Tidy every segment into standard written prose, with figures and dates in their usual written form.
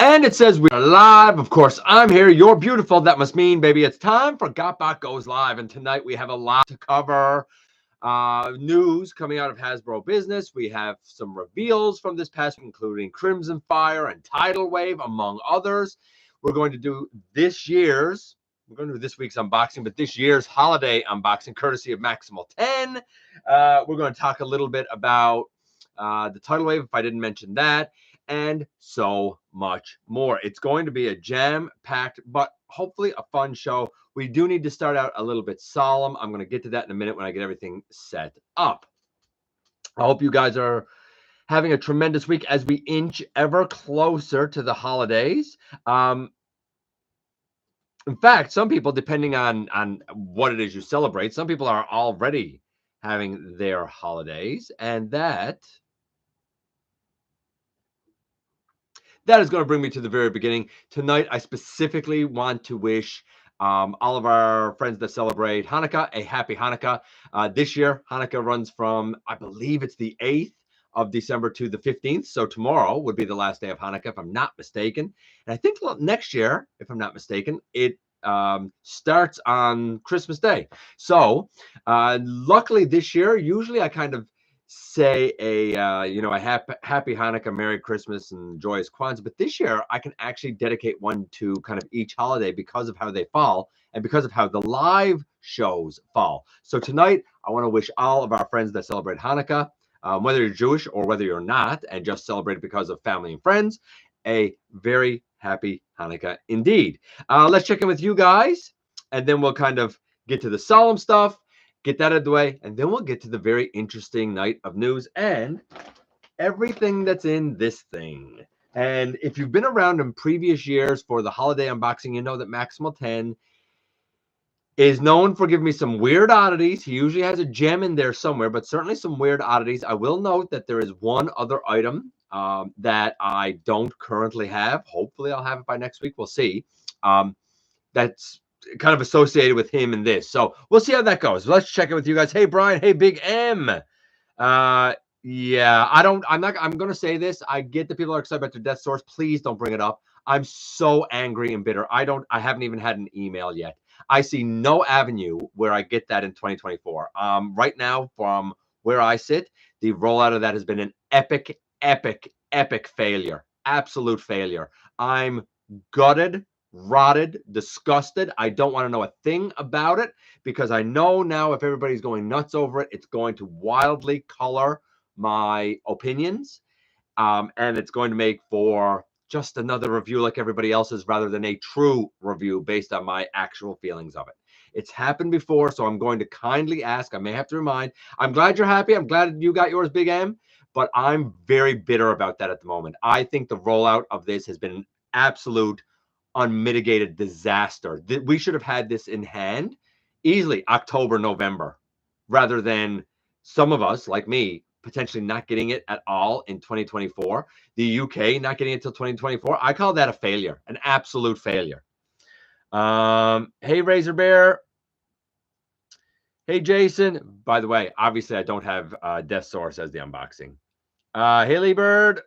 And it says we are live. Of course, I'm here. You're beautiful. That must mean, baby, it's time for GotBot Goes live. And tonight we have a lot to cover. News coming out of Hasbro business. We have some reveals from this past week, including Crimsonfire and Tidal Wave, among others. We're going to do this week's unboxing, but this year's holiday unboxing, courtesy of Maximal 10. We're going to talk a little bit about the Tidal Wave, if I didn't mention that, and so much more. It's going to be a jam-packed, but hopefully a fun show. We do need to start out a little bit solemn. I'm going to get to that in a minute when I get everything set up. I hope you guys are having a tremendous week as we inch ever closer to the holidays. In fact, some people, depending on what it is you celebrate, some people are already having their holidays, and that is going to bring me to the very beginning. Tonight, I specifically want to wish all of our friends that celebrate Hanukkah a happy Hanukkah. This year, Hanukkah runs from, I believe it's the 8th of December to the 15th. So tomorrow would be the last day of Hanukkah, if I'm not mistaken. And I think next year, if I'm not mistaken, it starts on Christmas Day. So luckily this year, usually I kind of say a happy Hanukkah, Merry Christmas, and joyous Kwanzaa. But this year I can actually dedicate one to kind of each holiday because of how they fall and because of how the live shows fall. So tonight I want to wish all of our friends that celebrate Hanukkah, whether you're Jewish or whether you're not, and just celebrate it because of family and friends, a very happy Hanukkah indeed. Let's check in with you guys, and then we'll kind of get to the solemn stuff, get that out of the way, and then we'll get to the very interesting night of news and everything that's in this thing. And if you've been around in previous years for the holiday unboxing, you know that Maximal 10 is known for giving me some weird oddities. He usually has a gem in there somewhere, but certainly some weird oddities. I will note that there is one other item that I don't currently have. Hopefully I'll have it by next week. We'll see. That's kind of associated with him in this. So we'll see how that goes. Let's check in with you guys. Hey, Brian. Hey, Big M. Yeah, I'm going to say this. I get that people are excited about their death source. Please don't bring it up. I'm so angry and bitter. I haven't even had an email yet. I see no avenue where I get that in 2024. Right now, from where I sit, the rollout of that has been an epic failure. Absolute failure. I'm gutted, rotted, disgusted. I don't want to know a thing about it because I know now if everybody's going nuts over it, it's going to wildly color my opinions, and it's going to make for just another review like everybody else's rather than a true review based on my actual feelings of it. It's happened before, so I'm going to kindly ask. I may have to remind. I'm glad you're happy. I'm glad you got yours, Big M, but I'm very bitter about that at the moment. I think the rollout of this has been an absolute unmitigated disaster. We should have had this in hand easily October, November, rather than some of us, like me, potentially not getting it at all in 2024. The UK not getting it till 2024. I call that a failure, an absolute failure. Hey, Razor Bear. Hey, Jason. By the way, obviously I don't have Death Source as the unboxing. Haley Bird.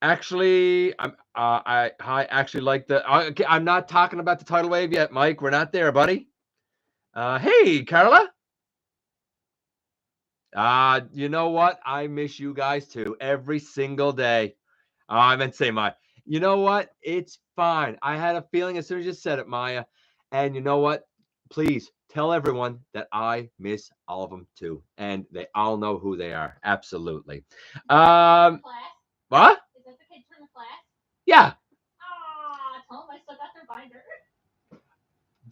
Actually, I actually like the. Okay, I'm not talking about the Tidal Wave yet, Mike. We're not there, buddy. Hey, Carla. You know what? I miss you guys too every single day. I meant to say Maya. You know what? It's fine. I had a feeling as soon as you said it, Maya. And you know what? Please tell everyone that I miss all of them too, and they all know who they are. Absolutely. What? Is that the kids from the class? Yeah. Tell them I still got their binder.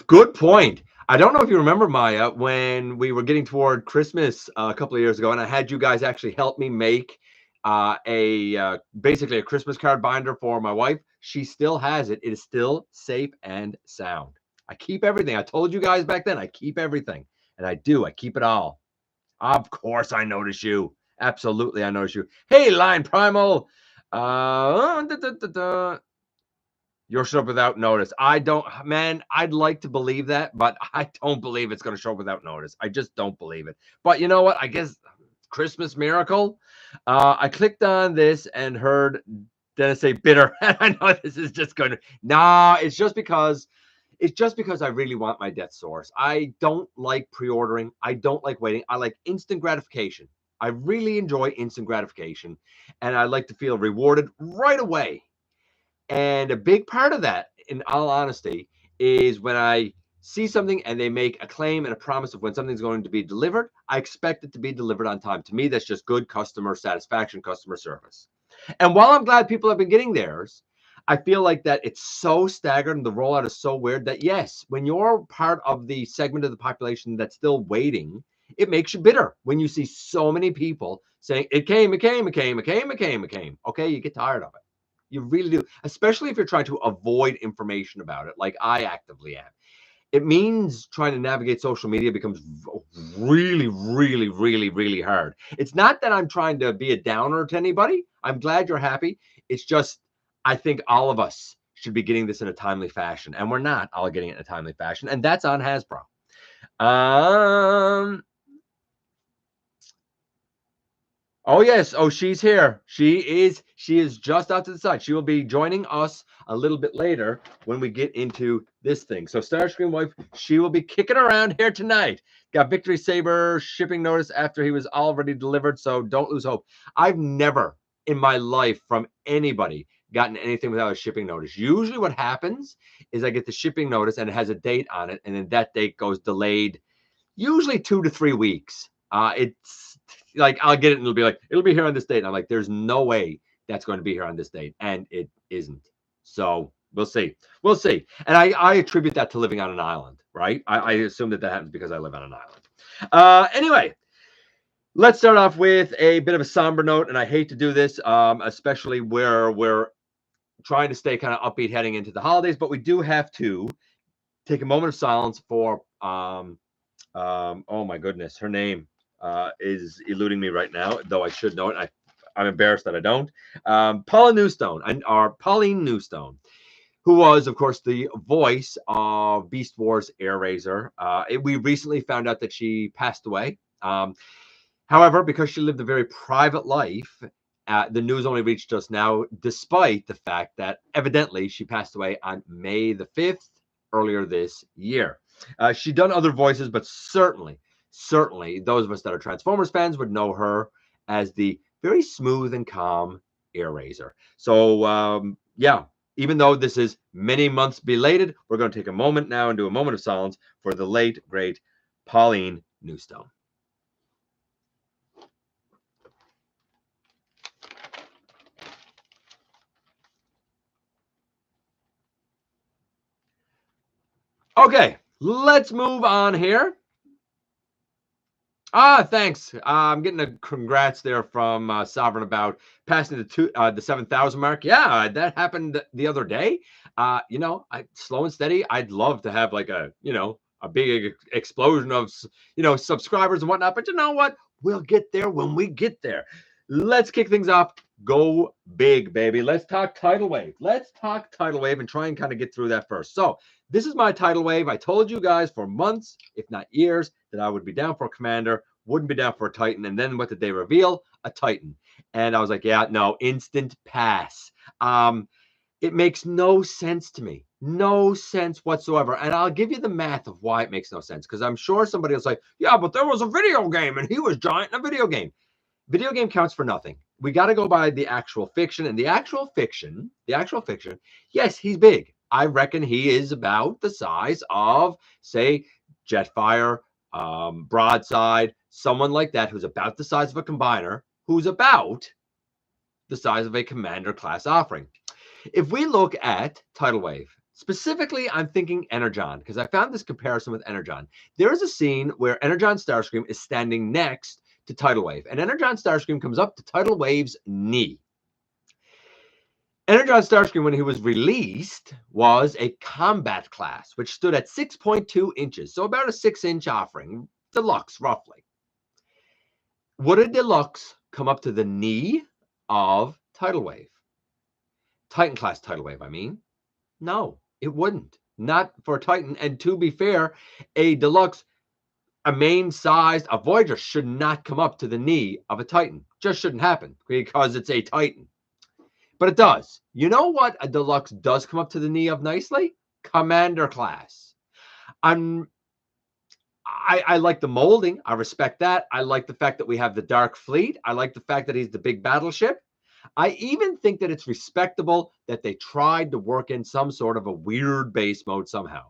Good point. I don't know if you remember, Maya, when we were getting toward Christmas a couple of years ago, and I had you guys actually help me make basically a Christmas card binder for my wife. She still has it. It is still safe and sound. I keep everything. I told you guys back then, I keep everything. And I do. I keep it all. Of course, I notice you. Absolutely, I notice you. Hey, Line Primal. You'll show up without notice. I don't, man, I'd like to believe that, but I don't believe it's going to show up without notice. I just don't believe it. But you know what? I guess Christmas miracle. I clicked on this and heard Did I say bitter? I know this is just going to. Nah, it's just because I really want my death source. I don't like pre-ordering. I don't like waiting. I like instant gratification. I really enjoy instant gratification, and I like to feel rewarded right away. And a big part of that, in all honesty, is when I see something and they make a claim and a promise of when something's going to be delivered, I expect it to be delivered on time. To me, that's just good customer satisfaction, customer service. And while I'm glad people have been getting theirs, I feel like that it's so staggered and the rollout is so weird that yes, when you're part of the segment of the population that's still waiting, it makes you bitter when you see so many people saying it came, it came, it came, it came, it came, it came. Okay, you get tired of it. You really do, especially if you're trying to avoid information about it, like I actively am. It means trying to navigate social media becomes really, really, really, really hard. It's not that I'm trying to be a downer to anybody. I'm glad you're happy. It's just, I think all of us should be getting this in a timely fashion, and we're not all getting it in a timely fashion, and that's on Hasbro. Um, Oh yes. Oh, she's here. She is just out to the side. She will be joining us a little bit later when we get into this thing. So Starscream Wife, she will be kicking around here tonight. Got Victory Saber shipping notice after he was already delivered, so don't lose hope. I've never in my life from anybody gotten anything without a shipping notice. Usually what happens is I get the shipping notice and it has a date on it, and then that date goes delayed usually 2 to 3 weeks. It's like I'll get it and it'll be like, it'll be here on this date. And I'm like, there's no way that's going to be here on this date. And it isn't. So we'll see. We'll see. And I attribute that to living on an island, right? I assume that that happens because I live on an island. Anyway, let's start off with a bit of a somber note. And I hate to do this, especially where we're trying to stay kind of upbeat heading into the holidays, but we do have to take a moment of silence for oh my goodness, her name is eluding me right now, though I should know it. I'm embarrassed that I don't. Paula Newstone, or Pauline Newstone, who was, of course, the voice of Beast Wars Air Razor. We recently found out that she passed away. However, because she lived a very private life, the news only reached us now, despite the fact that evidently she passed away on May the 5th, earlier this year. She'd done other voices, but certainly, those of us that are Transformers fans would know her as the very smooth and calm Air Razor. So, yeah, even though this is many months belated, we're going to take a moment now and do a moment of silence for the late, great Pauline Newstone. Okay, let's move on here. Thanks. I'm getting a congrats there from Sovereign about passing the 7,000 mark. Yeah, that happened the other day. Slow and steady. I'd love to have like a big explosion of subscribers and whatnot. But you know what? We'll get there when we get there. Let's kick things off. Go big, baby. Let's talk Tidal Wave. Let's talk Tidal Wave and try and kind of get through that first. So this is my Tidal Wave. I told you guys for months, if not years, that I would be down for a Commander, wouldn't be down for a Titan. And then what did they reveal? A Titan. And I was like, yeah, no, instant pass. It makes no sense to me. No sense whatsoever. And I'll give you the math of why it makes no sense. Because I'm sure somebody will say, yeah, but there was a video game and he was giant in a video game. Video game counts for nothing. We got to go by the actual fiction. And the actual fiction, yes, he's big. I reckon he is about the size of, say, Jetfire, Broadside, someone like that who's about the size of a Combiner, who's about the size of a Commander class offering. If we look at Tidal Wave, specifically, I'm thinking Energon, because I found this comparison with Energon. There is a scene where Energon Starscream is standing next to Tidal Wave, and Energon Starscream comes up to Tidal Wave's knee. Energon Starscream, when he was released, was a combat class, which stood at 6.2 inches, so about a 6-inch offering, deluxe, roughly. Would a deluxe come up to the knee of Tidal Wave? Titan class Tidal Wave, I mean. No, it wouldn't. Not for a Titan. And to be fair, a deluxe, a main-sized, a Voyager should not come up to the knee of a Titan. Just shouldn't happen because it's a Titan. but it does. You know what a deluxe does come up to the knee of nicely? Commander class. I like the molding. I respect that. I like the fact that we have the Dark Fleet. I like the fact that he's the big battleship. I even think that it's respectable that they tried to work in some sort of a weird base mode somehow.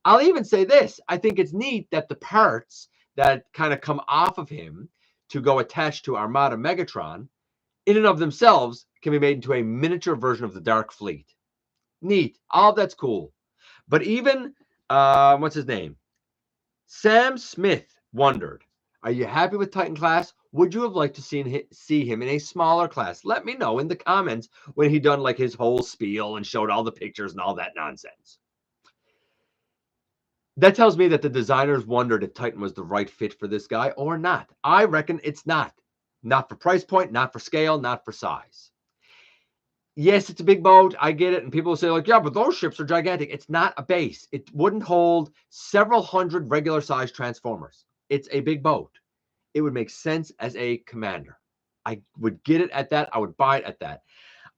I'll even say this. I think it's neat that the parts that kind of come off of him to go attached to Armada Megatron, in and of themselves, can be made into a miniature version of the Dark Fleet. Neat. All that's cool. But even, what's his name? Sam Smith wondered, are you happy with Titan class? Would you have liked to see him in a smaller class? Let me know in the comments when he done like his whole spiel and showed all the pictures and all that nonsense. That tells me that the designers wondered if Titan was the right fit for this guy or not. I reckon it's not. Not for price point, not for scale, not for size. Yes, it's a big boat. I get it. And people will say, like, yeah, but those ships are gigantic. It's not a base. It wouldn't hold several hundred regular sized Transformers. It's a big boat. It would make sense as a commander. I would get it at that. I would buy it at that.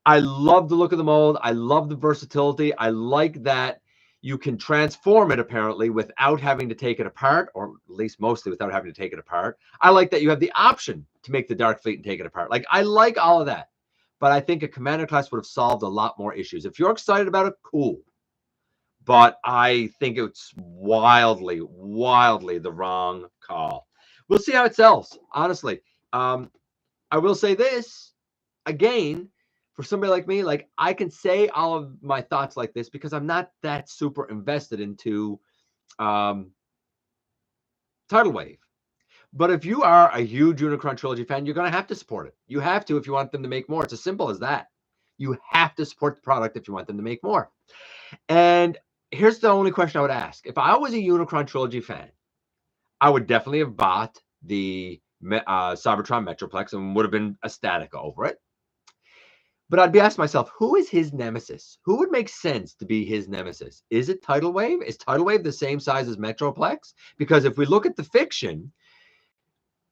I love the look of the mold. I love the versatility. I like that you can transform it apparently without having to take it apart, or at least mostly without having to take it apart. I like that you have the option to make the Dark Fleet and take it apart. Like, I like all of that. But I think a commander class would have solved a lot more issues. If you're excited about it, cool. But I think it's wildly, wildly the wrong call. We'll see how it sells, honestly. I will say this, again, for somebody like me, like, I can say all of my thoughts like this because I'm not that super invested into Tidal Wave. But if you are a huge Unicron Trilogy fan, you're going to have to support it. You have to if you want them to make more. It's as simple as that. You have to support the product if you want them to make more. And here's the only question I would ask. If I was a Unicron Trilogy fan, I would definitely have bought the Cybertron Metroplex and would have been ecstatic over it. But I'd be asking myself, who is his nemesis? Who would make sense to be his nemesis? Is it Tidal Wave? Is Tidal Wave the same size as Metroplex? Because if we look at the fiction,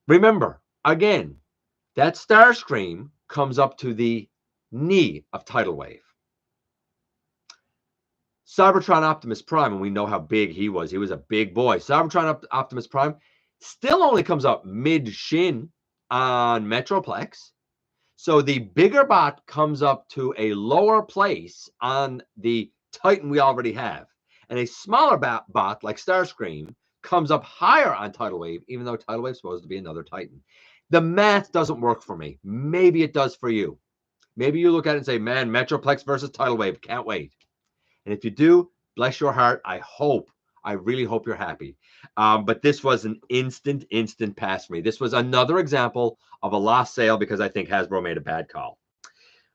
remember, again, that Starscream comes up to the knee of Tidal Wave. Cybertron Optimus Prime, and we know how big he was. He was a big boy. Cybertron Optimus Prime still only comes up mid-shin on Metroplex. So the bigger bot comes up to a lower place on the Titan we already have. And a smaller bot like Starscream comes up higher on Tidal Wave, even though Tidal Wave is supposed to be another Titan. The math doesn't work for me. Maybe it does for you. Maybe you look at it and say, man, Metroplex versus Tidal Wave, can't wait. And if you do, bless your heart. I really hope you're happy. But this was an instant pass for me. This was another example of a lost sale because I think Hasbro made a bad call,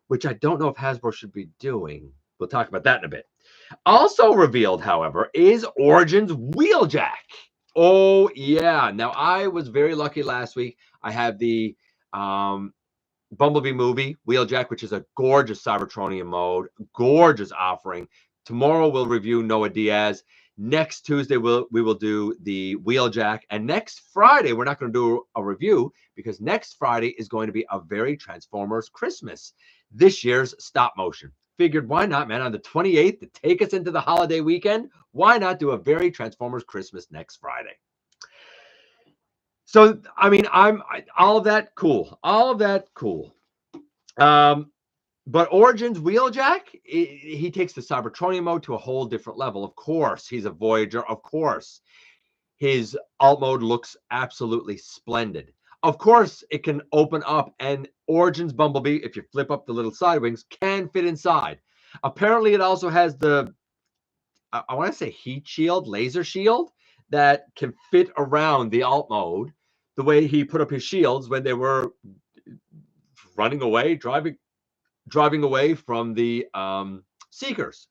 which I don't know if Hasbro should be doing. We'll talk about that in a bit. Also revealed, however, is Origins Wheeljack. Oh, yeah. Now, I was very lucky last week. I had the Bumblebee movie, Wheeljack, which is a gorgeous Cybertronian mode, gorgeous offering. Tomorrow, we'll review Noah Diaz. Next Tuesday, we will do the Wheeljack. And next Friday, we're not going to do a review because next Friday is going to be a very Transformers Christmas. This year's stop motion. Figured, why not, man? On the 28th, to take us into the holiday weekend, why not do a very Transformers Christmas next Friday? So, I mean, all of that cool. All of that cool. But Origins Wheeljack, he takes the Cybertronian mode to a whole different level. Of course, he's a Voyager. Of course, his alt mode looks absolutely splendid. Of course, it can open up, and Origins Bumblebee, if you flip up the little side wings, can fit inside. Apparently, it also has the, I want to say heat shield, laser shield, that can fit around the alt mode the way he put up his shields when they were running away, driving away from the Seekers.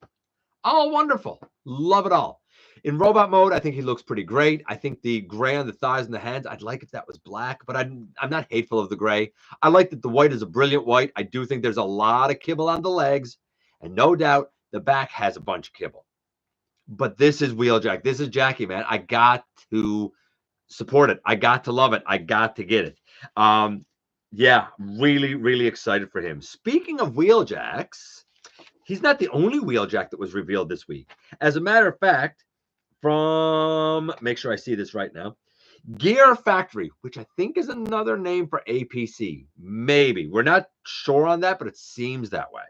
Oh, wonderful. Love it all. In robot mode, I think he looks pretty great. I think the gray on the thighs and the hands, I'd like if that was black, but I'm not hateful of the gray. I like that the white is a brilliant white. I do think there's a lot of kibble on the legs, and no doubt the back has a bunch of kibble. But this is Wheeljack. This is Jackie, man. I got to support it. I got to love it. I got to get it. Yeah, really, really excited for him. Speaking of Wheeljacks, he's not the only Wheeljack that was revealed this week. As a matter of fact, from make sure I see this right now. Gear Factory, which I think is another name for APC. Maybe. We're not sure on that, but it seems that way.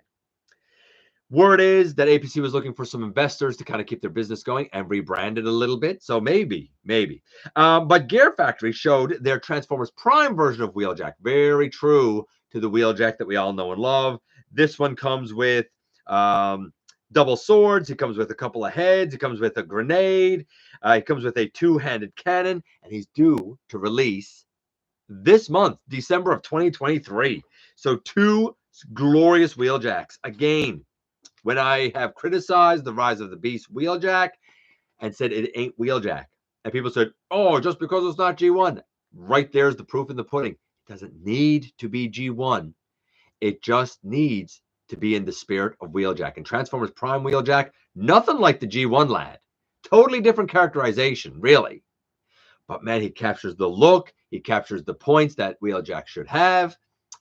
Word is that APC was looking for some investors to kind of keep their business going and rebrand it a little bit. So maybe. But Gear Factory showed their Transformers Prime version of Wheeljack. Very true to the Wheeljack that we all know and love. This one comes with double swords. He comes with a couple of heads. He comes with a grenade. He comes with a two-handed cannon. And he's due to release this month, December of 2023. So 2 glorious Wheeljacks. Again, when I have criticized the Rise of the Beast Wheeljack and said it ain't Wheeljack, and people said, oh, just because it's not G1, right there's the proof in the pudding. It doesn't need to be G1. It just needs to be in the spirit of Wheeljack. And Transformers Prime Wheeljack, nothing like the G1 lad. Totally different characterization, really. But man, he captures the look. He captures the points that Wheeljack should have.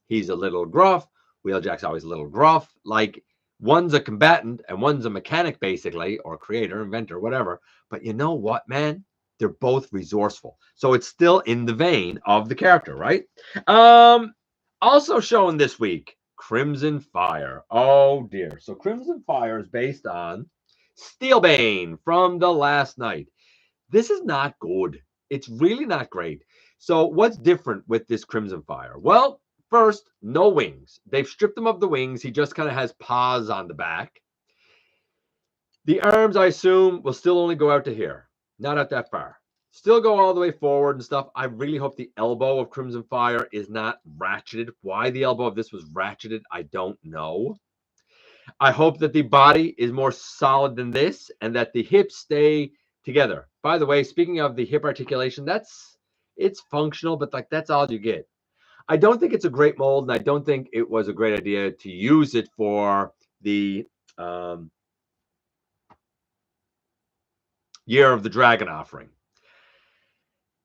He's a little gruff. Wheeljack's always a little gruff. Like, one's a combatant and one's a mechanic, basically, or creator, inventor, whatever. But you know what, man? They're both resourceful. So it's still in the vein of the character, right? Also shown this week, Crimsonfire. Oh, dear. So Crimsonfire is based on Steelbane from The Last Knight. This is not good. It's really not great. So what's different with this Crimsonfire? Well, first, no wings. They've stripped him of the wings. He just kind of has paws on the back. The arms, I assume, will still only go out to here. Not out that far. Still go all the way forward and stuff. I really hope the elbow of Crimsonfire is not ratcheted. Why the elbow of this was ratcheted, I don't know. I hope that the body is more solid than this and that the hips stay together. By the way, speaking of the hip articulation, it's functional, but like that's all you get. I don't think it's a great mold, and I don't think it was a great idea to use it for the Year of the Dragon offering.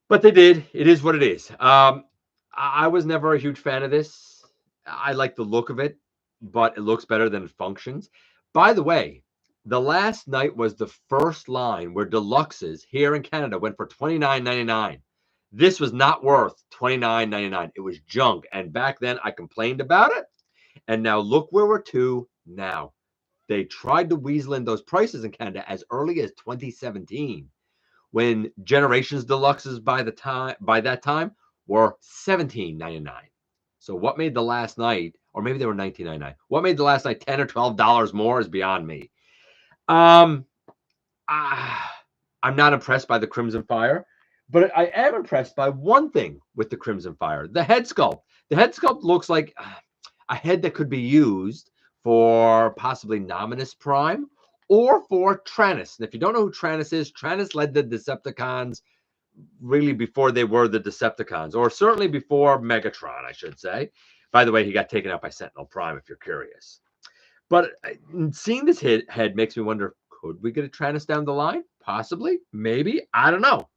But they did. It is what it is. I was never a huge fan of this. I like the look of it, but it looks better than it functions. By the way, The Last Knight was the first line where deluxes here in Canada went for $29.99. This was not worth $29.99. It was junk. And back then I complained about it. And now look where we're to now. They tried to weasel in those prices in Canada as early as 2017, when Generations Deluxes by that time were $17.99. So what made The Last Knight, or maybe they were $19.99. What made The Last Knight $10 or $12 more is beyond me. I'm not impressed by the Crimsonfire, but I am impressed by one thing with the Crimsonfire: the head sculpt. The head sculpt looks like a head that could be used for possibly Nominus Prime or for Tranus. And if you don't know who Tranus is, Tranus led the Decepticons really before they were the Decepticons, or certainly before Megatron, I should say. By the way, he got taken out by Sentinel Prime, if you're curious. But seeing this head makes me wonder, could we get a Tranus down the line? Possibly, maybe, I don't know.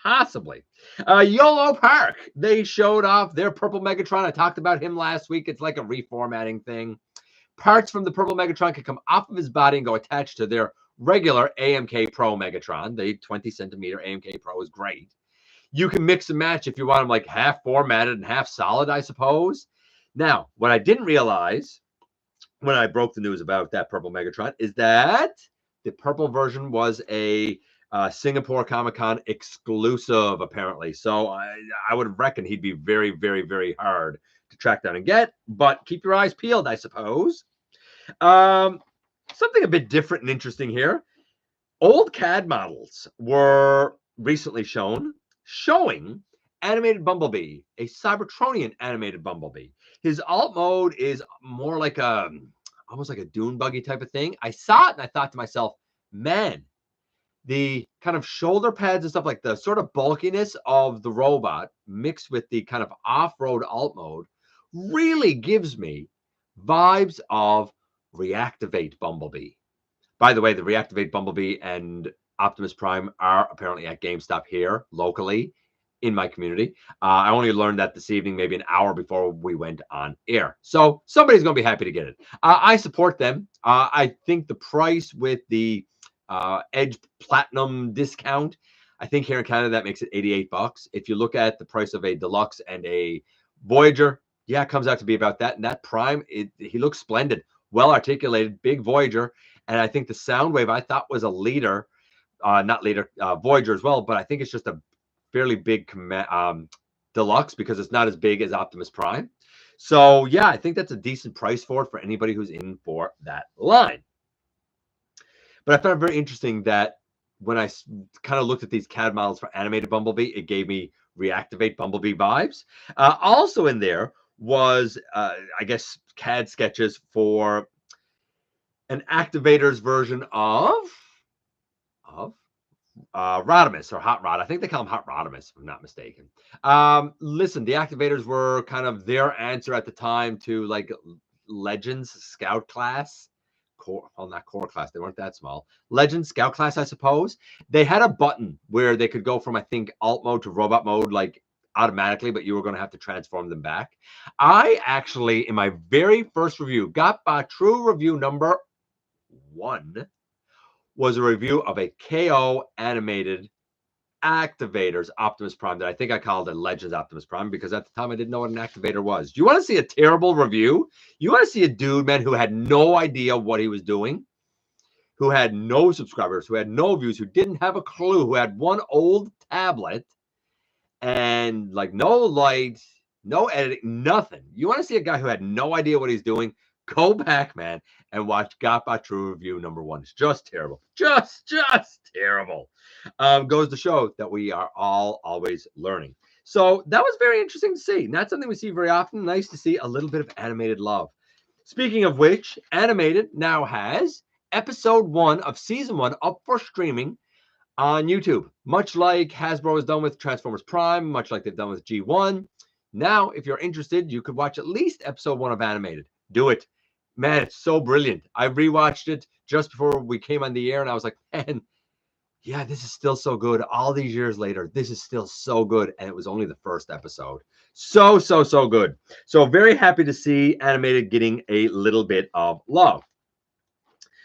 Possibly. YOLO Park, they showed off their purple Megatron. I talked about him last week. It's like a reformatting thing. Parts from the purple Megatron can come off of his body and go attached to their regular AMK Pro Megatron. The 20-centimeter AMK Pro is great. You can mix and match if you want them like half formatted and half solid, I suppose. Now, what I didn't realize when I broke the news about that purple Megatron is that the purple version was a Singapore Comic-Con exclusive, apparently. So I would reckon he'd be very, very, very hard to track down and get. But keep your eyes peeled, I suppose. Something a bit different and interesting here. Old CAD models were recently showing animated Bumblebee, a Cybertronian animated Bumblebee. His alt mode is more like almost like a dune buggy type of thing. I saw it and I thought to myself, man, the kind of shoulder pads and stuff, like the sort of bulkiness of the robot mixed with the kind of off-road alt mode really gives me vibes of Reactivate Bumblebee. By the way, the Reactivate Bumblebee and Optimus Prime are apparently at GameStop here locally. in my community. I only learned that this evening, maybe an hour before we went on air. So somebody's going to be happy to get it. I support them. I think the price with the Edge Platinum discount, I think here in Canada that makes it $88. If you look at the price of a Deluxe and a Voyager, yeah, it comes out to be about that. And that Prime, he looks splendid, well articulated, big Voyager. And I think the Soundwave I thought was a leader, not leader, Voyager as well, but I think it's just a fairly big Deluxe because it's not as big as Optimus Prime. So yeah, I think that's a decent price for it for anybody who's in for that line. But I found it very interesting that when I kind of looked at these CAD models for animated Bumblebee, it gave me Reactivate Bumblebee vibes. Also in there was, I guess, CAD sketches for an Activator's version of Rodimus or Hot Rod. I think they call him Hot Rodimus, if I'm not mistaken. Listen, the Activators were kind of their answer at the time to like Legends Scout class. Well, not core class. They weren't that small. Legend Scout class, I suppose. They had a button where they could go from, I think, alt mode to robot mode, like automatically, but you were going to have to transform them back. I actually, in my very first review, GotBot True Review number 1, was a review of a KO animated Activators Optimus Prime that I think I called a Legends Optimus Prime because at the time I didn't know what an activator was. Do you want to see a terrible review? You want to see a dude, man, who had no idea what he was doing, who had no subscribers, who had no views, who didn't have a clue, who had one old tablet and like no light, no editing, nothing. You want to see a guy who had no idea what he's doing? Go back, man, and watch GotBot True Review number 1. It's just terrible. Just terrible. Goes to show that we are all always learning. So that was very interesting to see. Not something we see very often. Nice to see a little bit of animated love. Speaking of which, Animated now has episode 1 of season 1 up for streaming on YouTube. Much like Hasbro has done with Transformers Prime, much like they've done with G1. Now, if you're interested, you could watch at least episode 1 of Animated. Do it. Man, it's so brilliant. I rewatched it just before we came on the air, and I was like, man, yeah, this is still so good. All these years later, this is still so good. And it was only the first episode. So good. So very happy to see Animated getting a little bit of love.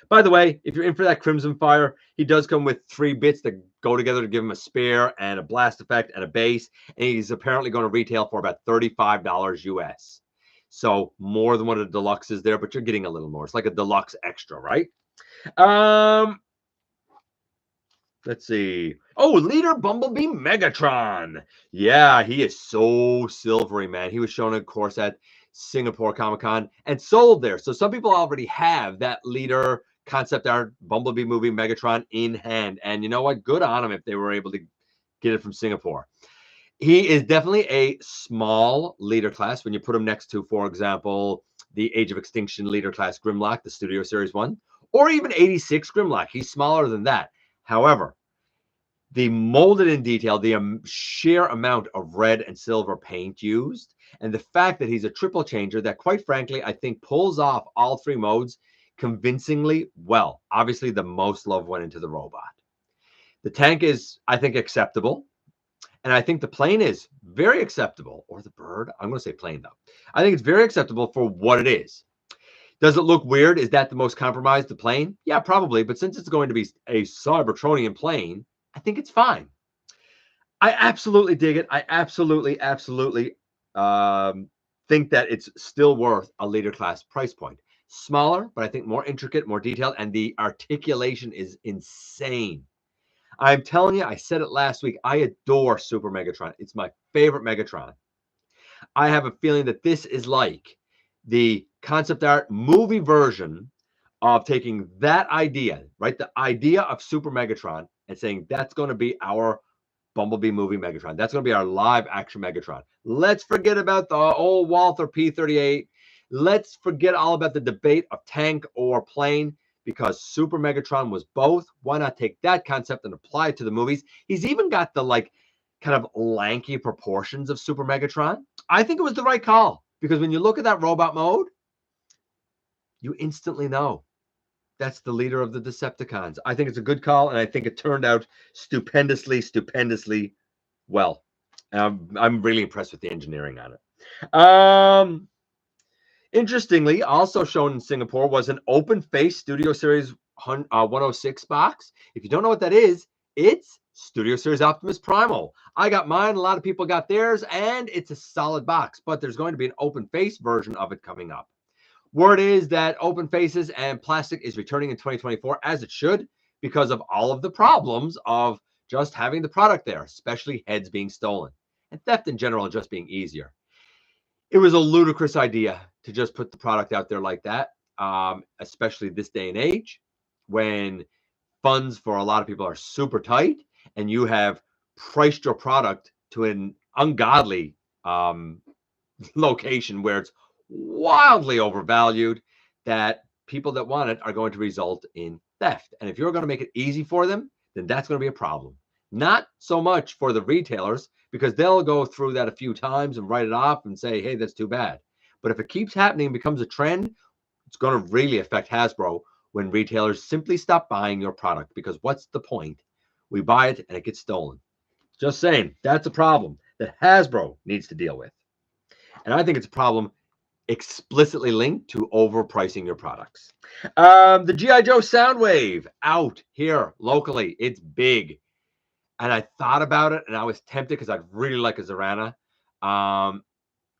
By the way, if you're in for that Crimsonfire, he does come with 3 bits that go together to give him a spare and a blast effect and a base. And he's apparently going to retail for about $35 US. So more than what a Deluxe is there, but you're getting a little more. It's like a Deluxe extra, right? Let's see. Oh, Leader Bumblebee Megatron. Yeah, he is so silvery, man. He was shown, of course, at Singapore Comic-Con and sold there. So some people already have that Leader concept art Bumblebee movie Megatron in hand. And you know what? Good on them if they were able to get it from Singapore. He is definitely a small leader class when you put him next to, for example, the Age of Extinction leader class Grimlock, the Studio Series 1, or even 86 Grimlock. He's smaller than that. However, the molded in detail, the sheer amount of red and silver paint used, and the fact that he's a triple changer that, quite frankly, I think pulls off all 3 modes convincingly well. Obviously, the most love went into the robot. The tank is, I think, acceptable. And I think the plane is very acceptable. Or the bird. I'm going to say plane, though. I think it's very acceptable for what it is. Does it look weird? Is that the most compromised, the plane? Yeah, probably. But since it's going to be a Cybertronian plane, I think it's fine. I absolutely dig it. I absolutely think that it's still worth a leader class price point. Smaller, but I think more intricate, more detailed, and the articulation is insane. I'm telling you, I said it last week. I adore Super Megatron. It's my favorite Megatron. I have a feeling that this is like the concept art movie version of taking that idea, right? The idea of Super Megatron and saying that's going to be our Bumblebee movie Megatron. That's going to be our live action Megatron. Let's forget about the old Walther P-38. Let's forget all about the debate of tank or plane, because Super Megatron was both. Why not take that concept and apply it to the movies? He's even got the like kind of lanky proportions of Super Megatron. I think it was the right call, because when you look at that robot mode, you instantly know that's the leader of the Decepticons. I think it's a good call, and I think it turned out stupendously well. I'm really impressed with the engineering on it. Interestingly, also shown in Singapore was an open face Studio Series 106 box. If you don't know what that is, it's Studio Series Optimus Primal. I got mine, a lot of people got theirs, and it's a solid box, but there's going to be an open face version of it coming up. Word is that open faces and plastic is returning in 2024, as it should, because of all of the problems of just having the product there, especially heads being stolen and theft in general just being easier. It was a ludicrous idea to just put the product out there like that, especially this day and age when funds for a lot of people are super tight and you have priced your product to an ungodly location where it's wildly overvalued, that people that want it are going to result in theft. And if you're going to make it easy for them, then that's going to be a problem. Not so much for the retailers, because they'll go through that a few times and write it off and say, hey, that's too bad. But if it keeps happening and becomes a trend, it's going to really affect Hasbro when retailers simply stop buying your product, because what's the point? We buy it and it gets stolen. Just saying, that's a problem that Hasbro needs to deal with. And I think it's a problem explicitly linked to overpricing your products. The G.I. Joe Soundwave out here locally. It's big. And I thought about it and I was tempted because I'd really like a Zorana.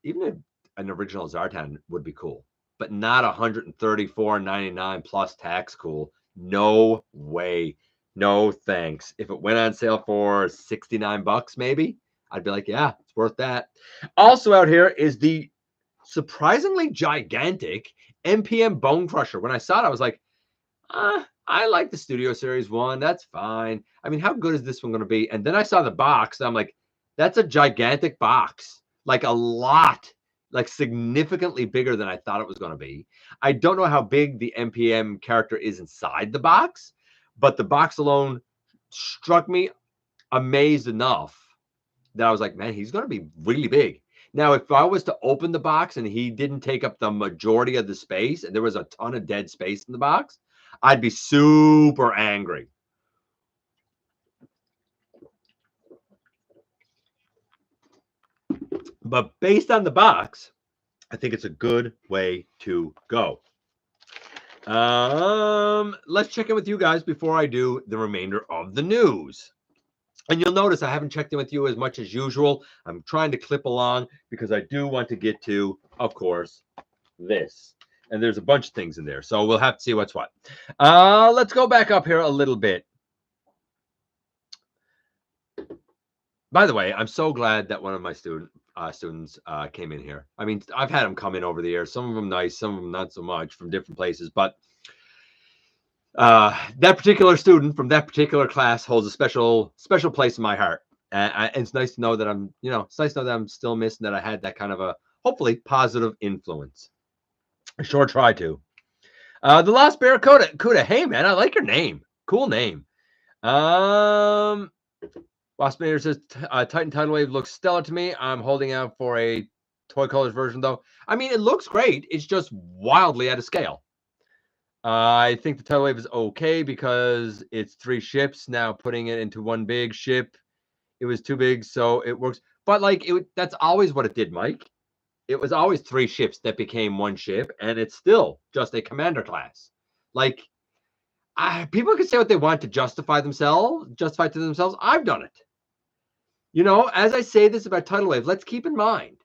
Even an original Zartan would be cool, but not $134.99 plus tax cool. No way. No thanks. If it went on sale for $69 maybe, I'd be like, yeah, it's worth that. Also out here is the surprisingly gigantic MPM Bone Crusher. When I saw it, I was like, I like the Studio Series 1. That's fine. I mean, how good is this one going to be? And then I saw the box, and I'm like, that's a gigantic box. Like a lot, like significantly bigger than I thought it was going to be. I don't know how big the MPM character is inside the box, but the box alone struck me amazed enough that I was like, man, he's going to be really big. Now, if I was to open the box and he didn't take up the majority of the space and there was a ton of dead space in the box, I'd be super angry. But based on the box, I think it's a good way to go. Let's check in with you guys before I do the remainder of the news. And you'll notice I haven't checked in with you as much as usual. I'm trying to clip along because I do want to get to, of course, this. And there's a bunch of things in there, so we'll have to see what's what. Let's go back up here a little bit. By the way, I'm so glad that one of my students came in here. I mean, I've had them come in over the years. Some of them nice, some of them not so much, from different places. But that particular student from that particular class holds a special place in my heart. And it's nice to know that it's nice to know that I'm still missing that I had that kind of a hopefully positive influence. I sure try to. The Lost Barracuda. Hey, man, I like your name. Cool name. Waspinator says Titan Tidal Wave looks stellar to me. I'm holding out for a Toy Colors version, though. I mean, it looks great. It's just wildly out of scale. I think the Tidal Wave is okay because it's 3 ships. Now putting it into one big ship, it was too big, so it works. But that's always what it did, Mike. It was always 3 ships that became 1 ship, and it's still just a commander class. Like, people can say what they want to justify to themselves. I've done it. You know, as I say this about Tidal Wave, let's keep in mind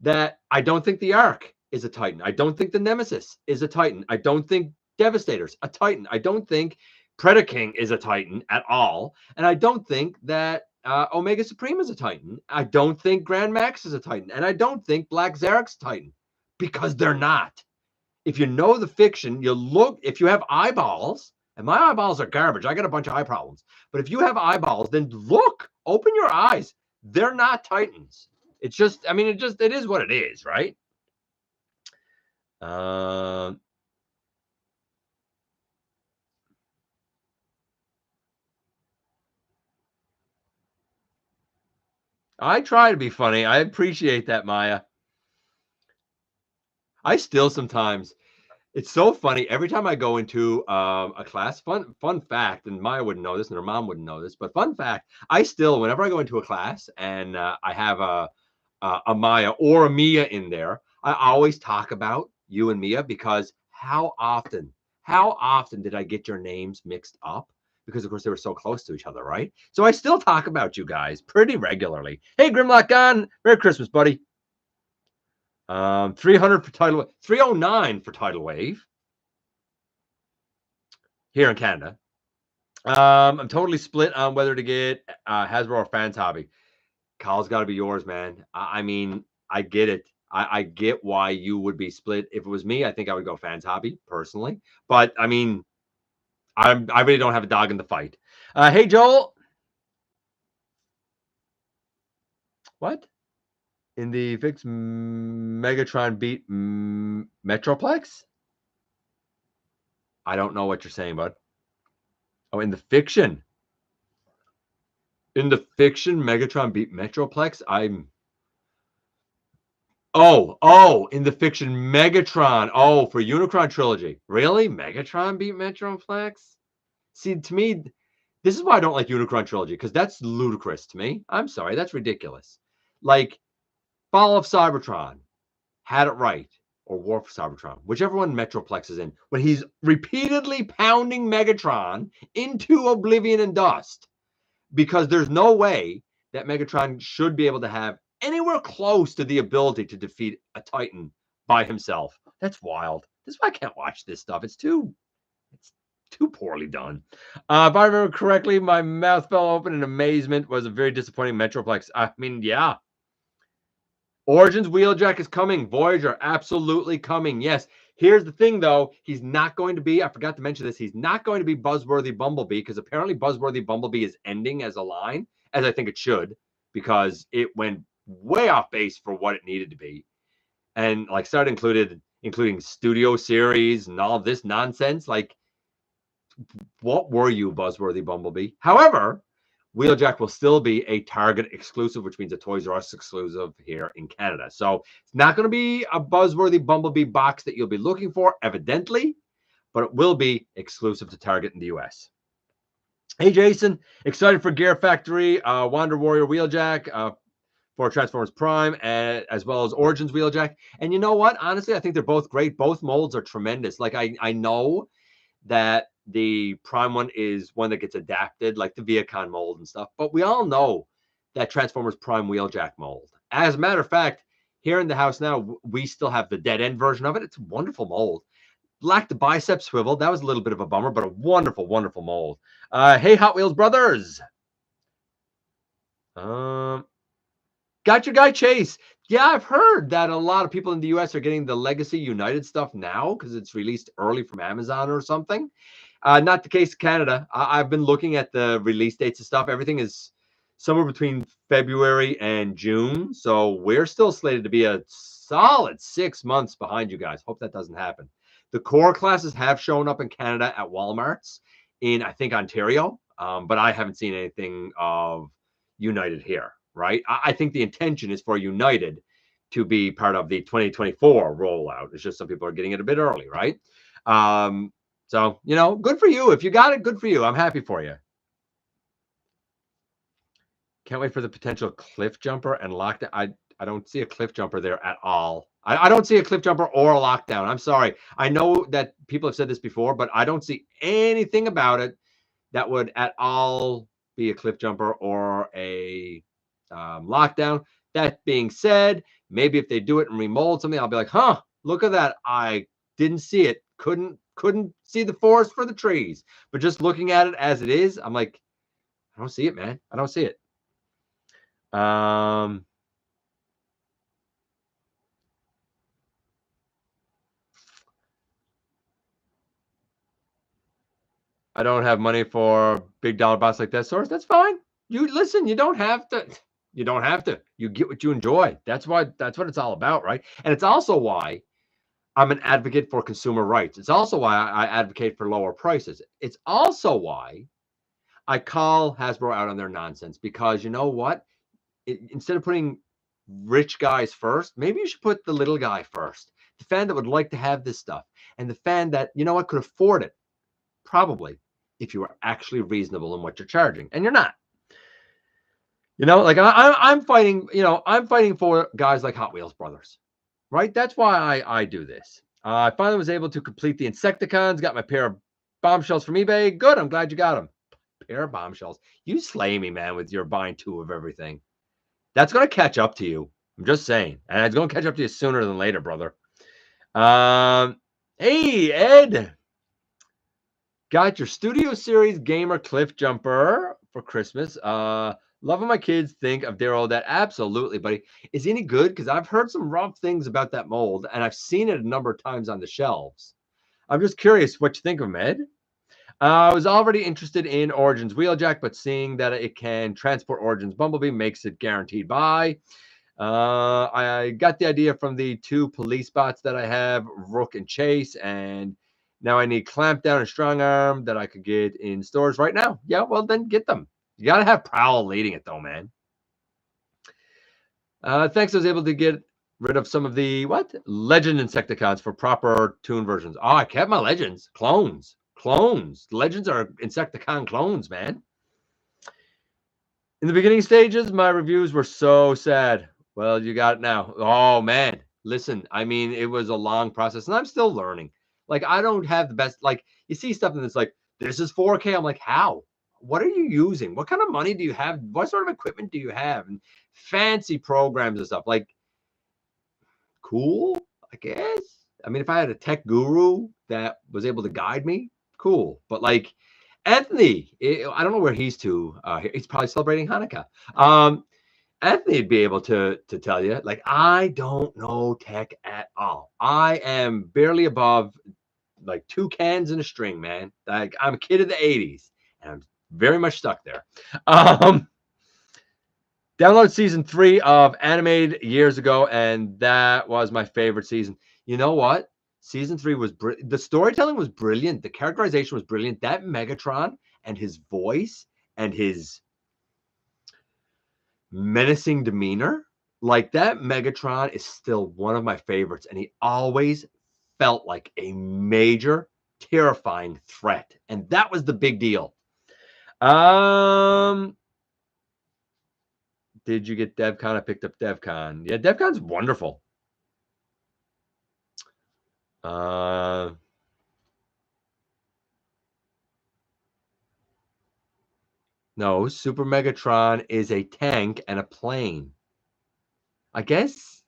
that I don't think the Ark is a Titan. I don't think the Nemesis is a Titan. I don't think Devastator's a Titan. I don't think Predaking is a Titan at all. And I don't think that Omega Supreme is a Titan. I don't think Grand Max is a Titan. And I don't think Black Zarek's a Titan, because they're not. If you know the fiction, if you have eyeballs, and my eyeballs are garbage. I got a bunch of eye problems. But if you have eyeballs, then open your eyes. They're not Titans. It's just, I mean, it is what it is, right? I try to be funny. I appreciate that, Maya. I still sometimes, It's so funny. Every time I go into a class, fun fact, and Maya wouldn't know this, and her mom wouldn't know this, but fun fact, I still, whenever I go into a class and I have a Maya or a Mia in there, I always talk about you and Mia because how often did I get your names mixed up? Because of course they were so close to each other, right? So I still talk about you guys pretty regularly. Hey, Grimlock Gun, Merry Christmas, buddy. 300 for Tidal, 309 for Tidal Wave here in Canada. I'm totally split on whether to get Hasbro or Fans Hobby. Kyle's got to be yours, man. I mean, I get it. I get why you would be split. If it was me, I think I would go Fans Hobby personally. But I mean, I really don't have a dog in the fight. Hey, Joel. What? In the fix, Megatron beat Metroplex? I don't know what you're saying, bud. Oh, in the fiction. In the fiction, Megatron beat Metroplex. In the fiction, Megatron. Oh, for Unicron trilogy. Really? Megatron beat Metroplex? See, to me, this is why I don't like Unicron trilogy, because that's ludicrous to me. I'm sorry, that's ridiculous. Like, Fall of Cybertron had it right, or War for Cybertron, whichever one Metroplex is in, when he's repeatedly pounding Megatron into oblivion and dust, because there's no way that Megatron should be able to have anywhere close to the ability to defeat a Titan by himself. That's wild. That's why I can't watch this stuff. It's too poorly done. If I remember correctly, my mouth fell open in amazement. Was a very disappointing Metroplex. I mean, yeah. Origins Wheeljack is coming. Voyager, absolutely coming. Yes. Here's the thing, though. He's not going to be, I forgot to mention this, he's not going to be Buzzworthy Bumblebee, because apparently Buzzworthy Bumblebee is ending as a line, as I think it should, because it went way off base for what it needed to be. And like started including studio series and all this nonsense. Like, what were you, Buzzworthy Bumblebee? However, Wheeljack will still be a Target exclusive, which means a Toys R Us exclusive here in Canada. So it's not going to be a Buzzworthy Bumblebee box that you'll be looking for, evidently, but it will be exclusive to Target in the US. Hey, Jason, excited for Gear Factory, Wander Warrior Wheeljack, for Transformers Prime, as well as Origins Wheeljack. And you know what? Honestly, I think they're both great. Both molds are tremendous. Like, I know that the Prime one is one that gets adapted, like the Viacon mold and stuff. But we all know that Transformers Prime Wheeljack mold. As a matter of fact, here in the house now, we still have the dead end version of it. It's a wonderful mold. Lacked the bicep swivel. That was a little bit of a bummer, but a wonderful, wonderful mold. Hey, Hot Wheels brothers. Got your guy Chase. Yeah, I've heard that a lot of people in the US are getting the Legacy United stuff now because it's released early from Amazon or something. Not the case in Canada. I've been looking at the release dates and stuff. Everything is somewhere between February and June. So we're still slated to be a solid 6 months behind you guys. Hope that doesn't happen. The core classes have shown up in Canada at Walmart's in, I think, Ontario. But I haven't seen anything of United here, right? I think the intention is for United to be part of the 2024 rollout. It's just some people are getting it a bit early, right? So, you know, good for you. If you got it, good for you. I'm happy for you. Can't wait for the potential cliff jumper and lockdown. I don't see a cliff jumper there at all. I don't see a cliff jumper or a lockdown. I'm sorry. I know that people have said this before, but I don't see anything about it that would at all be a cliff jumper or a lockdown. That being said, maybe if they do it and remold something, I'll be like, huh, look at that. I didn't see it. Couldn't see the forest for the trees. But just looking at it as it is, I'm like, I don't see it, man. I don't see it. I don't have money for big dollar box like that source. That's fine. You listen, you don't have to. You don't have to. You get what you enjoy. That's what it's all about, right? And it's also why I'm an advocate for consumer rights. It's also why I advocate for lower prices. It's also why I call Hasbro out on their nonsense, because you know what? Instead of putting rich guys first, maybe you should put the little guy first. the fan that would like to have this stuff, and the fan that, you know what, could afford it, probably, if you were actually reasonable in what you're charging, and you're not. You know, like I'm fighting, you know, I'm fighting for guys like Hot Wheels Brothers, right? That's why I do this. I finally was able to complete the Insecticons, got my pair of bombshells from eBay. Good, I'm glad you got them. Pair of bombshells. You slay me, man, with your buying 2 of everything. That's going to catch up to you. I'm just saying. And it's going to catch up to you sooner than later, brother. Hey, Ed. Got your Studio Series Gamer Cliff Jumper for Christmas. Loving my kids think of Daryl. That absolutely, buddy. Is he any good? Because I've heard some rough things about that mold, and I've seen it a number of times on the shelves. I'm just curious what you think of him, Ed. I was already interested in Origins Wheeljack, but seeing that it can transport Origins Bumblebee makes it guaranteed buy. I got the idea from the 2 police bots that I have, Rook and Chase, and now I need Clampdown and Strong Arm that I could get in stores right now. Yeah, well, then get them. You got to have Prowl leading it, though, man. Thanks, I was able to get rid of some of the, Legend Insecticons for proper tune versions. Oh, I kept my Legends. Clones. Legends are Insecticon clones, man. In the beginning stages, my reviews were so sad. Well, you got it now. Oh, man. Listen, I mean, it was a long process, and I'm still learning. Like, I don't have the best, like, you see stuff and it's like, this is 4K. I'm like, how? What are you using? What kind of money do you have? What sort of equipment do you have? And fancy programs and stuff. Like, cool, I guess. I mean, if I had a tech guru that was able to guide me, cool. But, like, Anthony, I don't know where he's to. He's probably celebrating Hanukkah. Anthony'd be able to tell you, like, I don't know tech at all. I am barely above like 2 cans and a string, man. Like, I'm a kid of the 80s, and I'm very much stuck there. Download season 3 of Animated years ago, and that was my favorite season. You know what? Season 3 was the storytelling was brilliant. The characterization was brilliant. That Megatron and his voice and his menacing demeanor, like, that Megatron is still one of my favorites, and he always felt like a major, terrifying threat, and that was the big deal. Did you get DevCon? I picked up DevCon. Yeah, DevCon's wonderful. No, Super Megatron is a tank and a plane. I guess,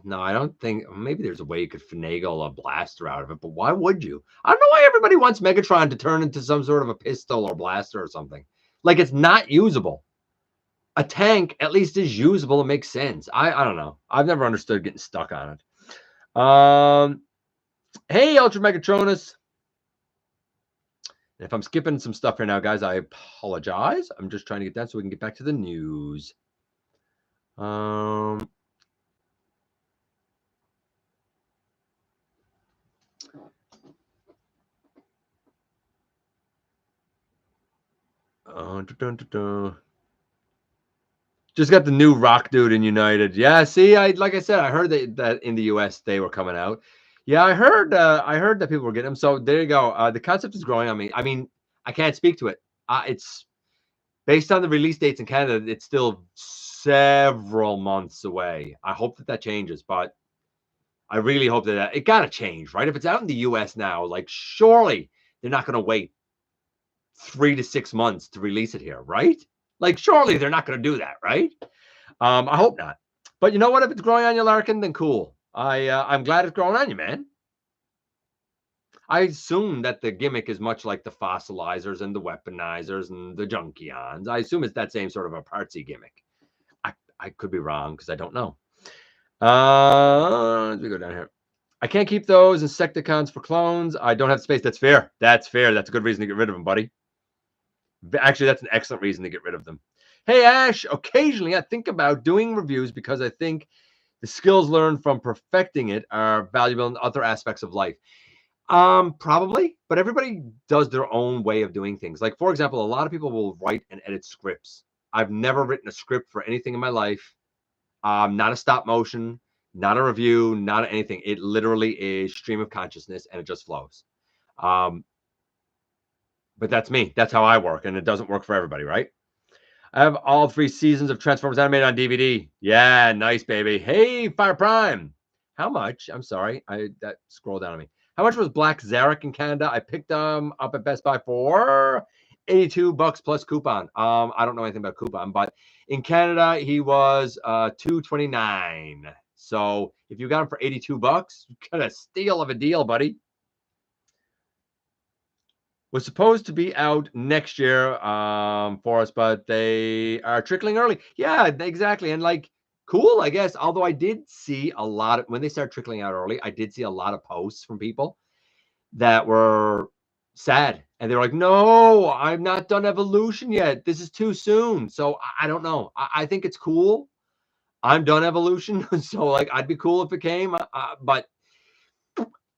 no, I don't think, maybe there's a way you could finagle a blaster out of it, but why would you? I don't know why everybody wants Megatron to turn into some sort of a pistol or blaster or something. Like, it's not usable. A tank at least is usable and makes sense. I don't know. I've never understood getting stuck on it. Hey, Ultra Megatronus. If I'm skipping some stuff here now, guys, I apologize. I'm just trying to get that so we can get back to the news. Just got the new Rock Dude in United. Yeah, see, like I said, I heard that in the US they were coming out. Yeah, I heard that people were getting them. So there you go. The concept is growing on me. I mean, I can't speak to it. It's based on the release dates in Canada. It's still several months away. I hope that changes, but I really hope that it got to change, right? If it's out in the US now, like, surely they're not going to wait 3 to 6 months to release it here, right? Like, surely they're not going to do that, right? I hope not. But you know what? If it's growing on you, Larkin, then cool. I'm glad it's growing on you, man. I assume that the gimmick is much like the fossilizers and the weaponizers and the Junkions. I assume it's that same sort of a partsy gimmick. I could be wrong because I don't know. Let me go down here. I can't keep those Insecticons for clones. I don't have space. That's fair. That's fair. That's a good reason to get rid of them, buddy. Actually, that's an excellent reason to get rid of them. Hey, Ash, occasionally I think about doing reviews because I think the skills learned from perfecting it are valuable in other aspects of life. Probably, but everybody does their own way of doing things. Like, for example, a lot of people will write and edit scripts. I've never written a script for anything in my life. Not a stop motion, not a review, not anything. It literally is stream of consciousness, and it just flows. But that's me. That's how I work, and it doesn't work for everybody, right? I have all 3 seasons of Transformers animated on DVD. Yeah, nice, baby. Hey, Fire Prime. How much? I'm sorry. That scrolled down on me. How much was Black Zarek in Canada? I picked them up at Best Buy for $82 plus coupon. I don't know anything about coupon, but in Canada he was $229. So if you got him for $82, you got a steal of a deal, buddy. Was supposed to be out next year for us, but they are trickling early. Yeah, exactly. And like, cool, I guess. Although I did see a lot of, when they start trickling out early, I did see a lot of posts from people that were sad. And they were like, no, I'm not done Evolution yet. This is too soon. So I don't know. I think it's cool. I'm done Evolution. So like, I'd be cool if it came. But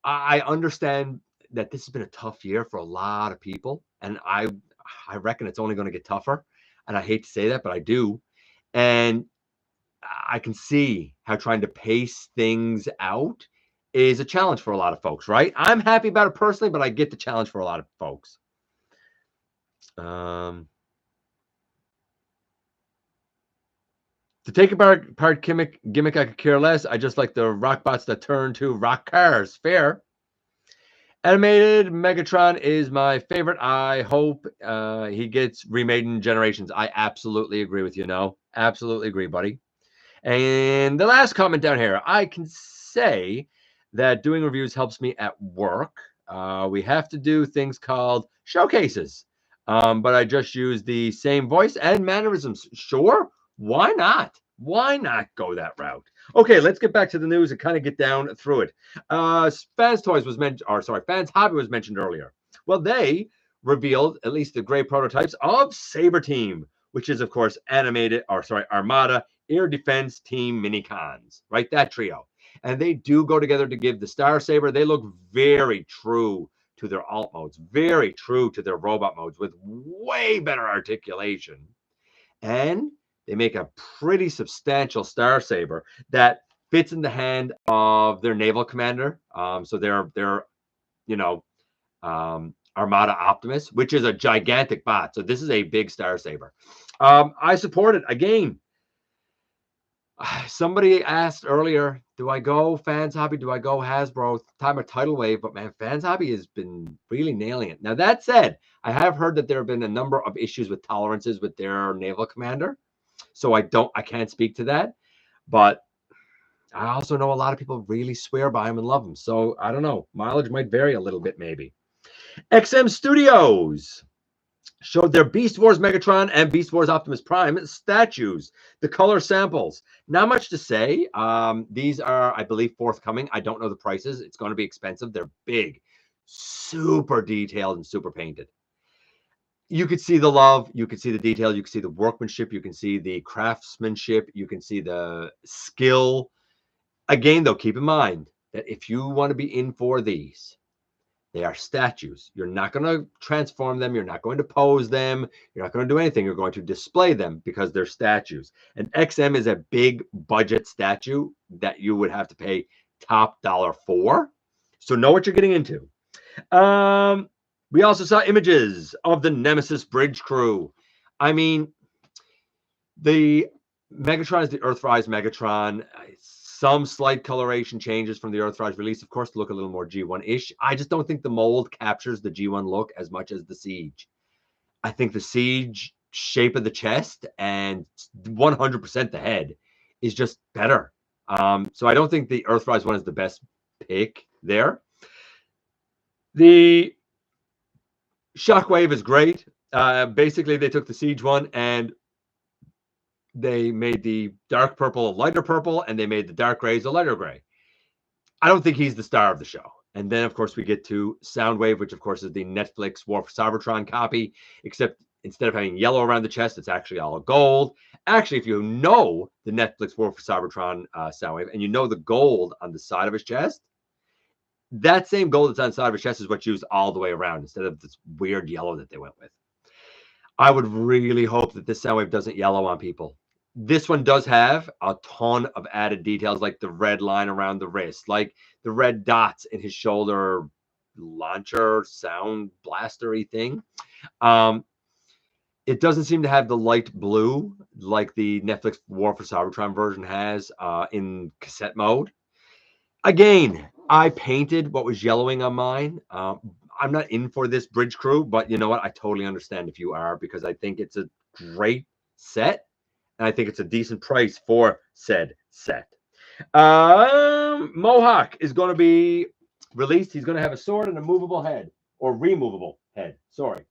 I understand that this has been a tough year for a lot of people, and I reckon it's only going to get tougher. And I hate to say that, but I do. And I can see how trying to pace things out is a challenge for a lot of folks, right? I'm happy about it personally, but I get the challenge for a lot of folks. To take apart gimmick, I could care less. I just like the rock bots that turn to rock cars. Fair. Animated Megatron is my favorite. I hope he gets remade in Generations. I absolutely agree with you. No, absolutely agree, buddy. And the last comment down here, I can say that doing reviews helps me at work. We have to do things called showcases, but I just use the same voice and mannerisms. Sure, why not? Why not go that route? Okay, let's get back to the news and kind of get down through it. Fans Toys was mentioned, or sorry, Fans Hobby was mentioned earlier. Well, they revealed at least the gray prototypes of Saber Team, which is of course Armada Air Defense Team Minicons, right? That trio. And they do go together to give the Star Saber. They look very true to their alt modes, very true to their robot modes with way better articulation. And they make a pretty substantial Star Saber that fits in the hand of their naval commander. So they're Armada Optimus, which is a gigantic bot. So this is a big Star Saber. I support it. Again, somebody asked earlier, do I go Fans Hobby? Do I go Hasbro? Time of Tidal Wave, but man, Fans Hobby has been really nailing it. Now, that said, I have heard that there have been a number of issues with tolerances with their naval commander. So I can't speak to that. But I also know a lot of people really swear by them and love them. So I don't know. Mileage might vary a little bit, maybe. XM Studios showed their Beast Wars Megatron and Beast Wars Optimus Prime statues, the color samples. Not much to say. These are, I believe, forthcoming. I don't know the prices. It's going to be expensive. They're big, super detailed, and super painted. You could see the love. You could see the detail. You can see the workmanship. You can see the craftsmanship. You can see the skill. Again, though, keep in mind that if you want to be in for these, they are statues. You're not going to transform them. You're not going to pose them. You're not going to do anything. You're going to display them because they're statues. And XM is a big budget statue that you would have to pay top dollar for. So know what you're getting into. We also saw images of the Nemesis Bridge crew. I mean, the Megatron is the Earthrise Megatron. Some slight coloration changes from the Earthrise release, of course, to look a little more G1-ish. I just don't think the mold captures the G1 look as much as the Siege. I think the Siege shape of the chest and 100% the head is just better. So I don't think the Earthrise one is the best pick there. The Shockwave is great. Basically, they took the Siege one and they made the dark purple a lighter purple, and they made the dark grays a lighter gray. I don't think he's the star of the show. And then, of course, we get to Soundwave, which, of course, is the Netflix War for Cybertron copy, except instead of having yellow around the chest, it's actually all gold. Actually, if you know the Netflix War for Cybertron Soundwave, and you know the gold on the side of his chest, that same gold that's on the side of his chest is what's used all the way around instead of this weird yellow that they went with. I would really hope that this Soundwave doesn't yellow on people. This one does have a ton of added details, like the red line around the wrist, like the red dots in his shoulder launcher sound blastery thing. Um, it doesn't seem to have the light blue like the Netflix War for Cybertron version has in cassette mode. Again, I painted what was yellowing on mine. I'm not in for this bridge crew, but you know what? I totally understand if you are, because I think it's a great set, and I think it's a decent price for said set. Mohawk is going to be released. He's going to have a sword and a movable head, or removable head. Sorry.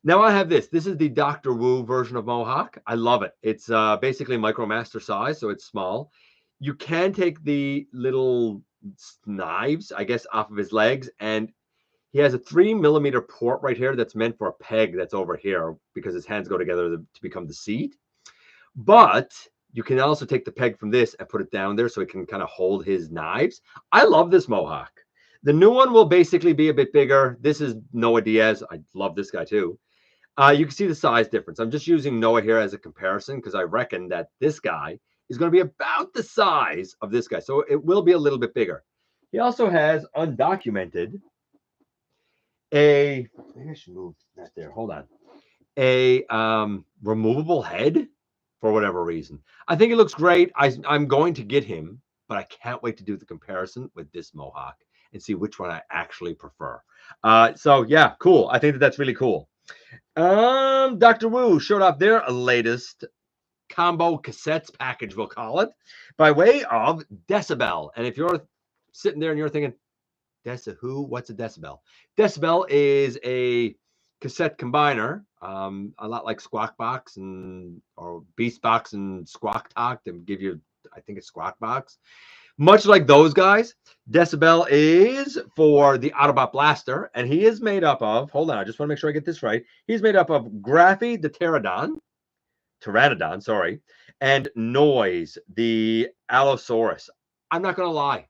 Now I have this. This is the Dr. Wu version of Mohawk. I love it. It's basically Micromaster size, so it's small. You can take the little knives, I guess, off of his legs, and he has a 3mm port right here that's meant for a peg that's over here because his hands go together to become the seat. But you can also take the peg from this and put it down there so it can kind of hold his knives. I love this Mohawk. The new one will basically be a bit bigger. This is Noah Diaz. I love this guy too. You can see the size difference. I'm just using Noah here as a comparison because I reckon that this guy is going to be about the size of this guy. So it will be a little bit bigger. He also has undocumented maybe I should move that there. Hold on. A removable head for whatever reason. I think it looks great. I'm going to get him, but I can't wait to do the comparison with this Mohawk and see which one I actually prefer. So yeah, cool. I think that's really cool. Dr. Wu showed off their latest combo cassettes package, we'll call it, by way of Decibel. And if you're sitting there and you're thinking, who? What's a decibel? Decibel is a cassette combiner, a lot like Squawk Box or Beast Box and Squawk Talk to give you, I think it's Squawk Box. Much like those guys, Decibel is for the Autobot Blaster, and he is made up of, hold on, I just want to make sure I get this right. He's made up of Graffy the Pteranodon, sorry, and Noise the Allosaurus. I'm not going to lie.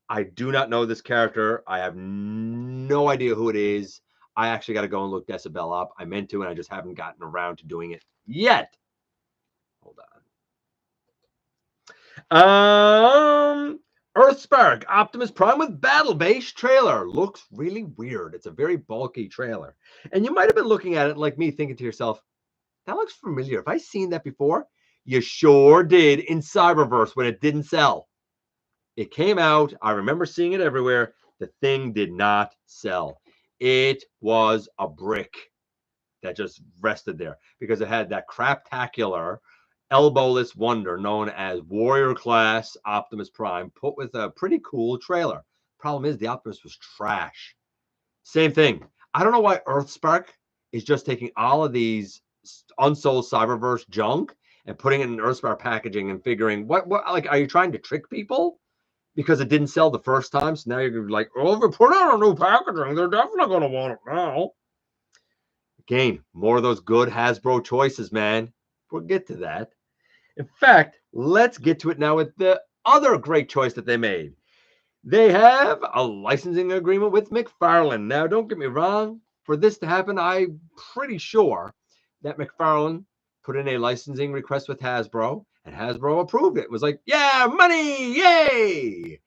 I do not know this character. I have no idea who it is. I actually got to go and look Decibel up. I meant to, and I just haven't gotten around to doing it yet. Hold on. Earthspark Optimus Prime with Battle Base trailer. Looks really weird. It's a very bulky trailer. And you might have been looking at it like me thinking to yourself, that looks familiar. Have I seen that before? You sure did in Cyberverse when it didn't sell. It came out. I remember seeing it everywhere. The thing did not sell. It was a brick that just rested there because it had that craptacular elbowless wonder known as Warrior Class Optimus Prime put with a pretty cool trailer. Problem is the Optimus was trash. Same thing. I don't know why Earthspark is just taking all of these unsold Cyberverse junk and putting it in Earthspark packaging and figuring what like, are you trying to trick people? Because it didn't sell the first time, so now you're like, oh, if we put out a new packaging, they're definitely going to want it now. Again, more of those good Hasbro choices, man. We'll get to that. In fact, let's get to it now with the other great choice that they made. They have a licensing agreement with McFarlane. Now, don't get me wrong. For this to happen, I'm pretty sure that McFarlane put in a licensing request with Hasbro, and Hasbro approved it. It was like, yeah, money, yay!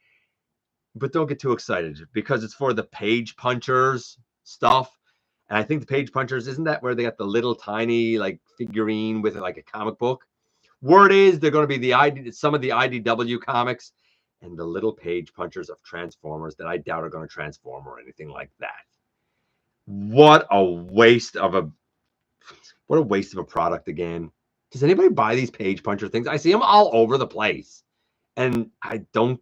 But don't get too excited because it's for the Page Punchers stuff. And I think the Page Punchers, isn't that where they got the little tiny like figurine with like a comic book? Word is they're going to be some of the IDW comics and the little Page Punchers of Transformers that I doubt are going to transform or anything like that. What a waste of a product again. Does anybody buy these Page Puncher things? I see them all over the place. And I don't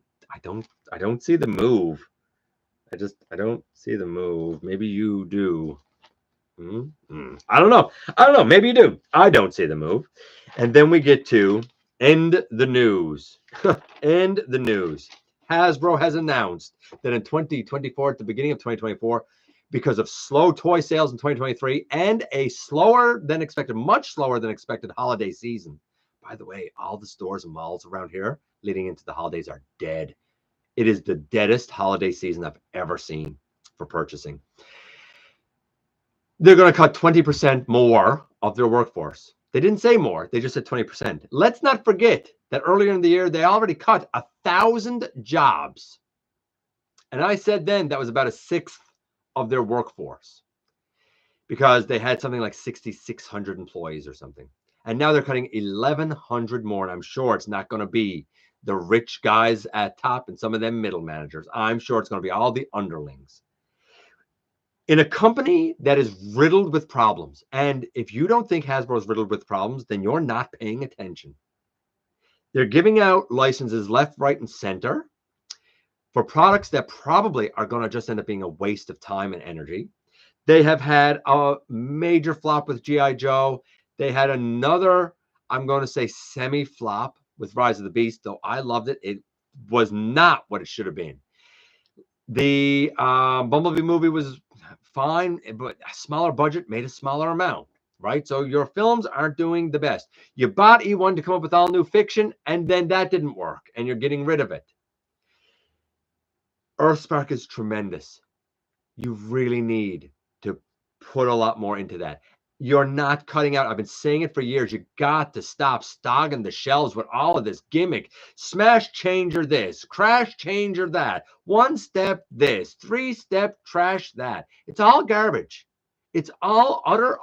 see the move. I don't see the move. Maybe you do. I don't know. Maybe you do. I don't see the move. And then we get to end the news. End the news. Hasbro has announced that in 2024, at the beginning of 2024, because of slow toy sales in 2023 and a much slower than expected holiday season. By the way, all the stores and malls around here leading into the holidays are dead. It is the deadest holiday season I've ever seen for purchasing. They're going to cut 20% more of their workforce. They didn't say more. They just said 20%. Let's not forget that earlier in the year, they already cut 1,000 jobs. And I said then that was about a sixth of their workforce because they had something like 6,600 employees or something. And now they're cutting 1,100 more. And I'm sure it's not going to be the rich guys at top and some of them middle managers. I'm sure it's going to be all the underlings. In a company that is riddled with problems, and if you don't think Hasbro is riddled with problems, then you're not paying attention. They're giving out licenses left, right, and center for products that probably are going to just end up being a waste of time and energy. They have had a major flop with G.I. Joe. They had another, I'm going to say, semi-flop with Rise of the Beast, though I loved it. It was not what it should have been. The Bumblebee movie was fine, but a smaller budget made a smaller amount, right? So your films aren't doing the best. You bought E1 to come up with all new fiction, and then that didn't work, and you're getting rid of it. Earthspark is tremendous. You really need to put a lot more into that. You're not cutting out. I've been saying it for years. You got to stop stocking the shelves with all of this gimmick. Smash changer this, crash changer that, one step this, three-step trash that. It's all garbage. It's all utter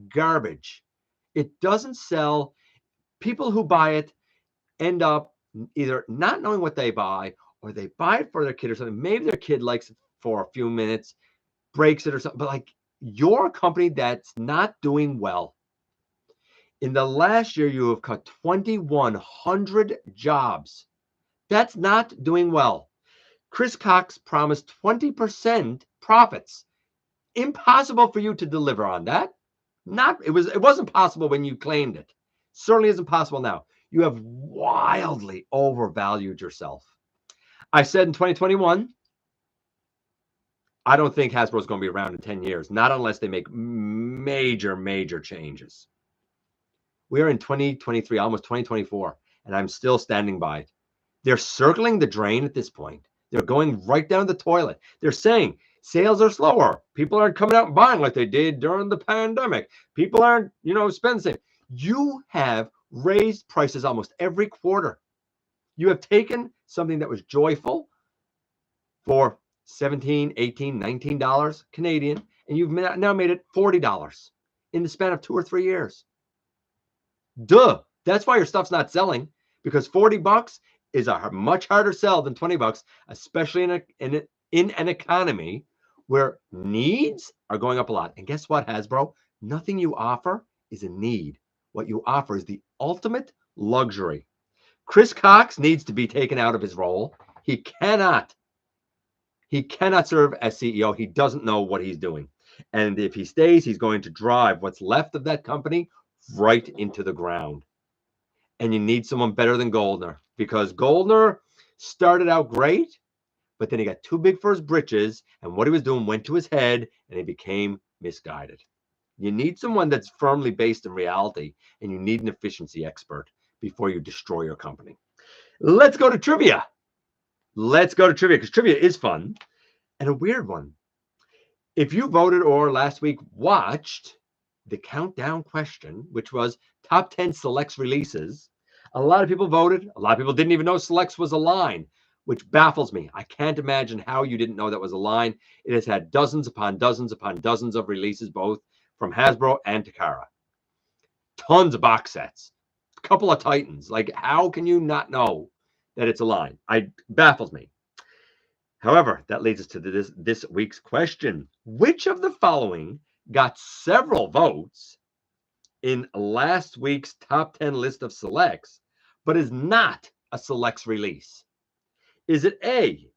garbage. It doesn't sell. People who buy it end up either not knowing what they buy or they buy it for their kid or something. Maybe their kid likes it for a few minutes, breaks it or something, but like you're a company that's not doing well. In the last year, you have cut 2,100 jobs. That's not doing well. Chris Cox promised 20% profits. Impossible for you to deliver on that. It wasn't possible when you claimed it. Certainly isn't possible now. You have wildly overvalued yourself. I said in 2021, I don't think Hasbro is going to be around in 10 years, not unless they make major changes. We are in 2023, almost 2024, and I'm still standing by it. They're circling the drain at this point. They're going right down the toilet. They're saying sales are slower. People aren't coming out and buying like they did during the pandemic. People aren't, spending the same. You have raised prices almost every quarter. You have taken something that was joyful for $17, $18, $19 Canadian, and you've now made it $40 in the span of 2 or 3 years. Duh. That's why your stuff's not selling, because $40 is a much harder sell than $20, especially in an economy where needs are going up a lot. And guess what, Hasbro? Nothing you offer is a need. What you offer is the ultimate luxury. Chris Cox needs to be taken out of his role. He cannot serve as CEO. He doesn't know what he's doing. And if he stays, he's going to drive what's left of that company right into the ground. And you need someone better than Goldner, because Goldner started out great, but then he got too big for his britches, and what he was doing went to his head, and he became misguided. You need someone that's firmly based in reality, and you need an efficiency expert before you destroy your company. Let's go to trivia. Because trivia is fun and a weird one. If you voted or last week watched the countdown question, which was top 10 Selects releases, a lot of people voted. A lot of people didn't even know Selects was a line, which baffles me. I can't imagine how you didn't know that was a line. It has had dozens upon dozens upon dozens of releases, both from Hasbro and Takara. Tons of box sets. A couple of Titans. Like, how can you not know that it's a line? It baffles me. However, that leads us to this week's question. Which of the following got several votes in last week's top 10 list of selects, but is not a selects release? Is it A,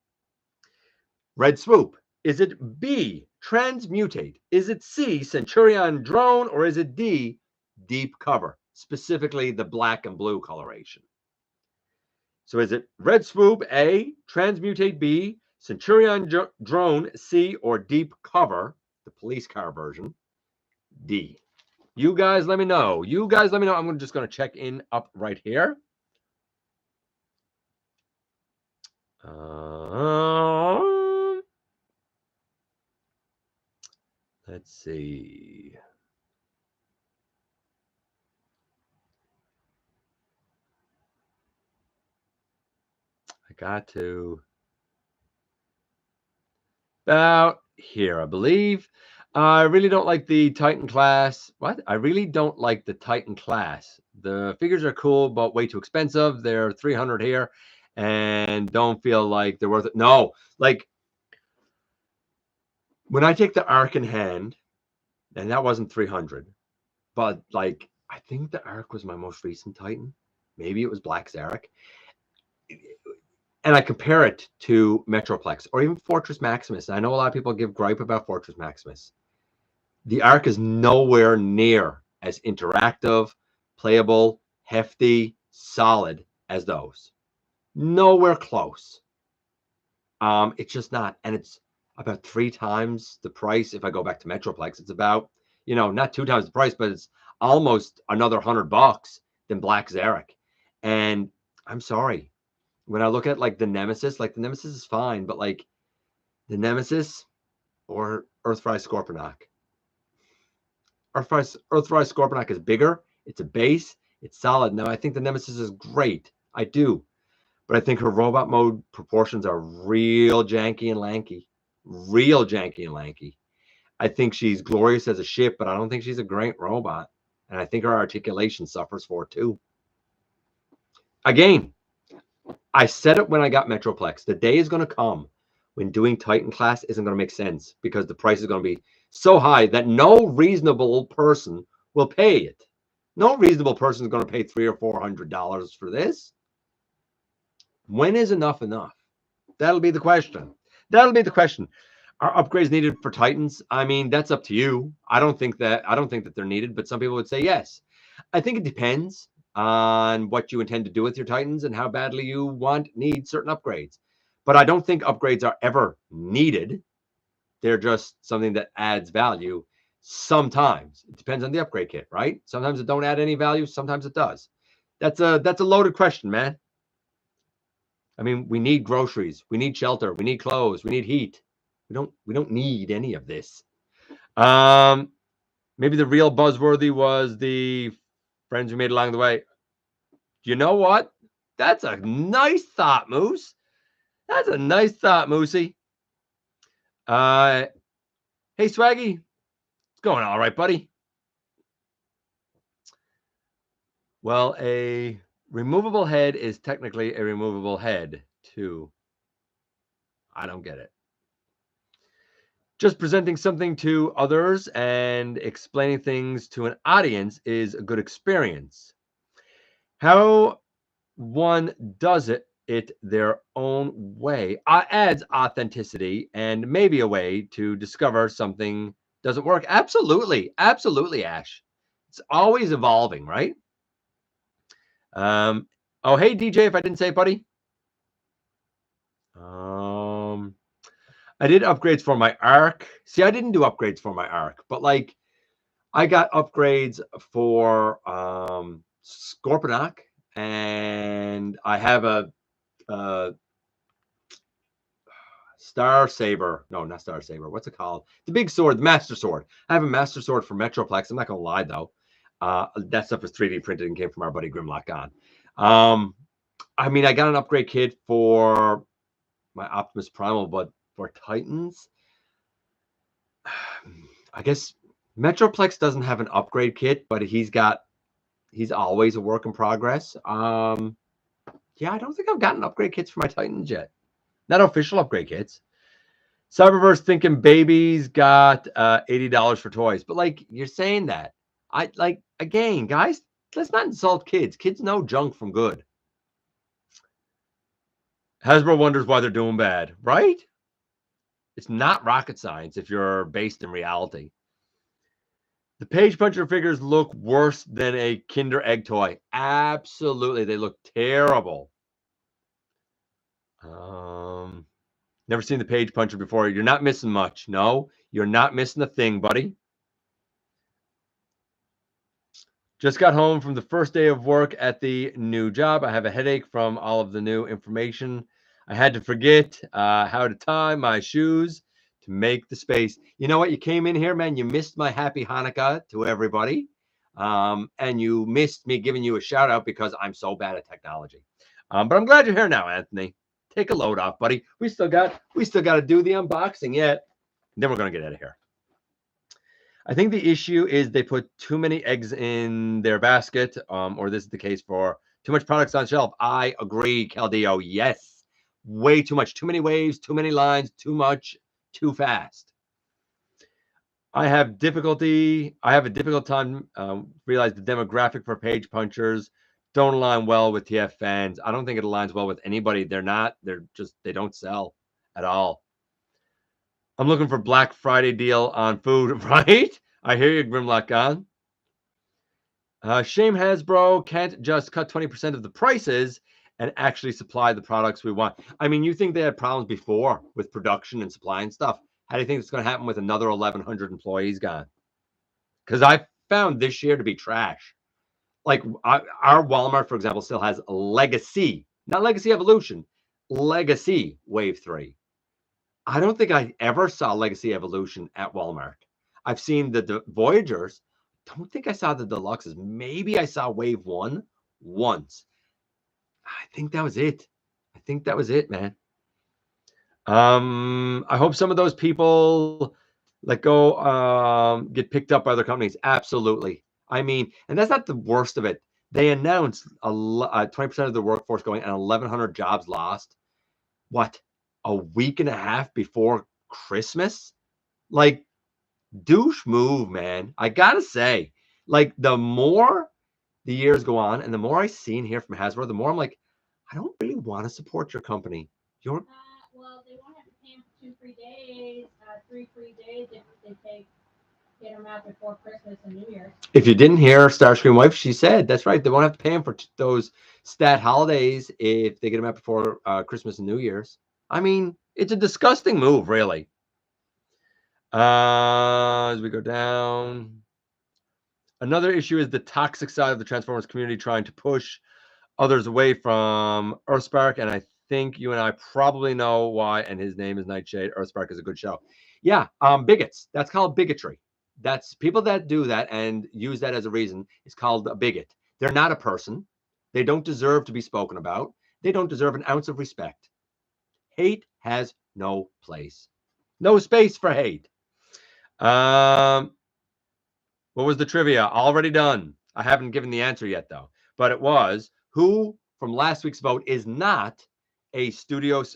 Red Swoop? Is it B, Transmutate? Is it C, Centurion Drone? Or is it D, Deep Cover, specifically the black and blue coloration? So is it Red Swoop A, Transmutate B, Centurion Drone C, or Deep Cover, the police car version, D? You guys let me know. I'm just going to check in up right here. Let's see. got to about here, I believe. I really don't like the Titan class. What? I really don't like the Titan class. The figures are cool, but way too expensive. They're 300 here and don't feel like they're worth it. No, like when I take the Ark in hand, and that wasn't 300, but like I think the Ark was my most recent Titan. Maybe it was Black Zarek. And I compare it to Metroplex or even Fortress Maximus. I know a lot of people give gripe about Fortress Maximus. The Ark is nowhere near as interactive, playable, hefty, solid as those. Nowhere close. It's just not. And it's about 3 times the price if I go back to Metroplex. It's about, not 2 times the price, but it's almost another $100 than Black Zarek. And I'm sorry. When I look at like the Nemesis is fine, but like the Nemesis or Earthrise Scorponok. Earthrise Scorponok is bigger. It's a base. It's solid. Now, I think the Nemesis is great. I do. But I think her robot mode proportions are real janky and lanky. Real janky and lanky. I think she's glorious as a ship, but I don't think she's a great robot. And I think her articulation suffers for it too. Again, I said it when I got Metroplex. The day is going to come when doing Titan class isn't going to make sense because the price is going to be so high that no reasonable person will pay it. No reasonable person is going to pay $300 or $400 for this. When is enough enough? That'll be the question. That'll be the question. Are upgrades needed for Titans? I mean, that's up to you. I don't think that they're needed, but some people would say yes. I think it depends on what you intend to do with your Titans and how badly you need certain upgrades. But I don't think upgrades are ever needed. They're just something that adds value. Sometimes it depends on the upgrade kit, right? Sometimes it don't add any value. Sometimes it does. That's a loaded question, man. I mean, we need groceries, we need shelter, we need clothes, we need heat. We don't need any of this. Maybe the real buzzworthy was the friends we made along the way. You know what? That's a nice thought, Moose. That's a nice thought, Moosey. Hey, Swaggy. It's going all right, buddy. Well, a removable head is technically a removable head, too. I don't get it. Just presenting something to others and explaining things to an audience is a good experience. How one does it their own way adds authenticity and maybe a way to discover something doesn't work. Absolutely. Absolutely, Ash. It's always evolving, right? Oh, hey, DJ, if I didn't say, buddy. I did upgrades for my Ark. See, I didn't do upgrades for my Ark, but like I got upgrades for Scorponok, and I have a Star Saber. No, not Star Saber. What's it called? The big sword, the Master Sword. I have a Master Sword for Metroplex. I'm not gonna lie though. That stuff was 3D printed and came from our buddy Grimlock on. I mean, I got an upgrade kit for my Optimus Primal, but for Titans, I guess Metroplex doesn't have an upgrade kit, but he's always a work in progress. Yeah, I don't think I've gotten upgrade kits for my Titans yet. Not official upgrade kits. Cyberverse thinking babies got $80 for toys, but like you're saying that, I like again, guys. Let's not insult kids. Kids know junk from good. Hasbro wonders why they're doing bad, right? It's not rocket science if you're based in reality. The Page Puncher figures look worse than a Kinder Egg toy. Absolutely. They look terrible. Never seen the Page Puncher before. You're not missing much. No, you're not missing a thing, buddy. Just got home from the first day of work at the new job. I have a headache from all of the new information. I had to forget how to tie my shoes to make the space. You know what? You came in here, man. You missed my happy Hanukkah to everybody. And you missed me giving you a shout out because I'm so bad at technology. But I'm glad you're here now, Anthony. Take a load off, buddy. We still got to do the unboxing yet. Then we're gonna get out of here. I think the issue is they put too many eggs in their basket, or this is the case for too much products on shelf. I agree, Caldeo. Yes, way too much. Too many waves, too many lines, too much, too fast. I have a difficult time realize the demographic for page punchers don't align well with TF fans. I don't think it aligns well with anybody. They don't sell at all. I'm looking for Black Friday deal on food, right? I hear you, Grimlock Gone. Shame Hasbro can't just cut 20% of the prices and actually supply the products we want. I mean, you think they had problems before with production and supply and stuff. How do you think it's going to happen with another 1,100 employees gone? Because I found this year to be trash. Like our Walmart, for example, still has Legacy, not Legacy Evolution, Legacy Wave 3. I don't think I ever saw Legacy Evolution at Walmart. I've seen the Voyagers. Don't think I saw the Deluxes. Maybe I saw Wave 1 once. I think that was it. Man. I hope some of those people get picked up by other companies. Absolutely. I mean, and that's not the worst of it. They announced 20% of the workforce going and 1,100 jobs lost. What? A week and a half before Christmas? Like, douche move, man. I gotta say, like, the more the years go on and the more I see and hear from Hasbro, the more I'm like, I don't really want to support your company. Well, they won't have to pay them for 2 free days, 3 free days if they get them out before Christmas and New Year's. If you didn't hear Starscream Wife, she said that's right. They won't have to pay them for those stat holidays if they get them out before Christmas and New Year's. I mean, it's a disgusting move, really. As we go down, another issue is the toxic side of the Transformers community trying to push others away from Earthspark, and I think you and I probably know why, and his name is Nightshade. Earthspark is a good show. Yeah, bigots. That's called bigotry. That's people that do that and use that as a reason is called a bigot. They're not a person. They don't deserve to be spoken about. They don't deserve an ounce of respect. Hate has no place. No space for hate. What was the trivia? Already done. I haven't given the answer yet, though. But it was, who from last week's vote is not a Selects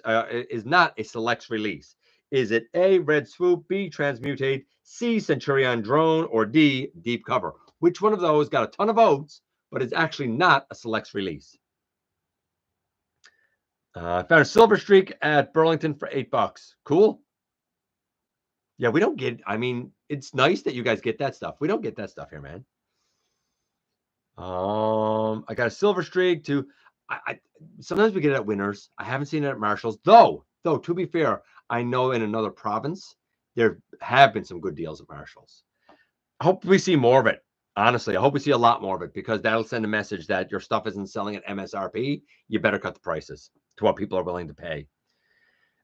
release? Is it A, Red Swoop, B, Transmutate, C, Centurion Drone, or D, Deep Cover? Which one of those got a ton of votes, but is actually not a Selects release? I found a Silver Streak at Burlington for $8. Cool. Yeah, we don't get, I mean, it's nice that you guys get that stuff. We don't get that stuff here, man. I got a Silver Streak to, sometimes we get it at Winners. I haven't seen it at Marshalls, though, to be fair, I know in another province, there have been some good deals at Marshalls. I hope we see more of it. Honestly, I hope we see a lot more of it because that'll send a message that your stuff isn't selling at MSRP. You better cut the prices to what people are willing to pay.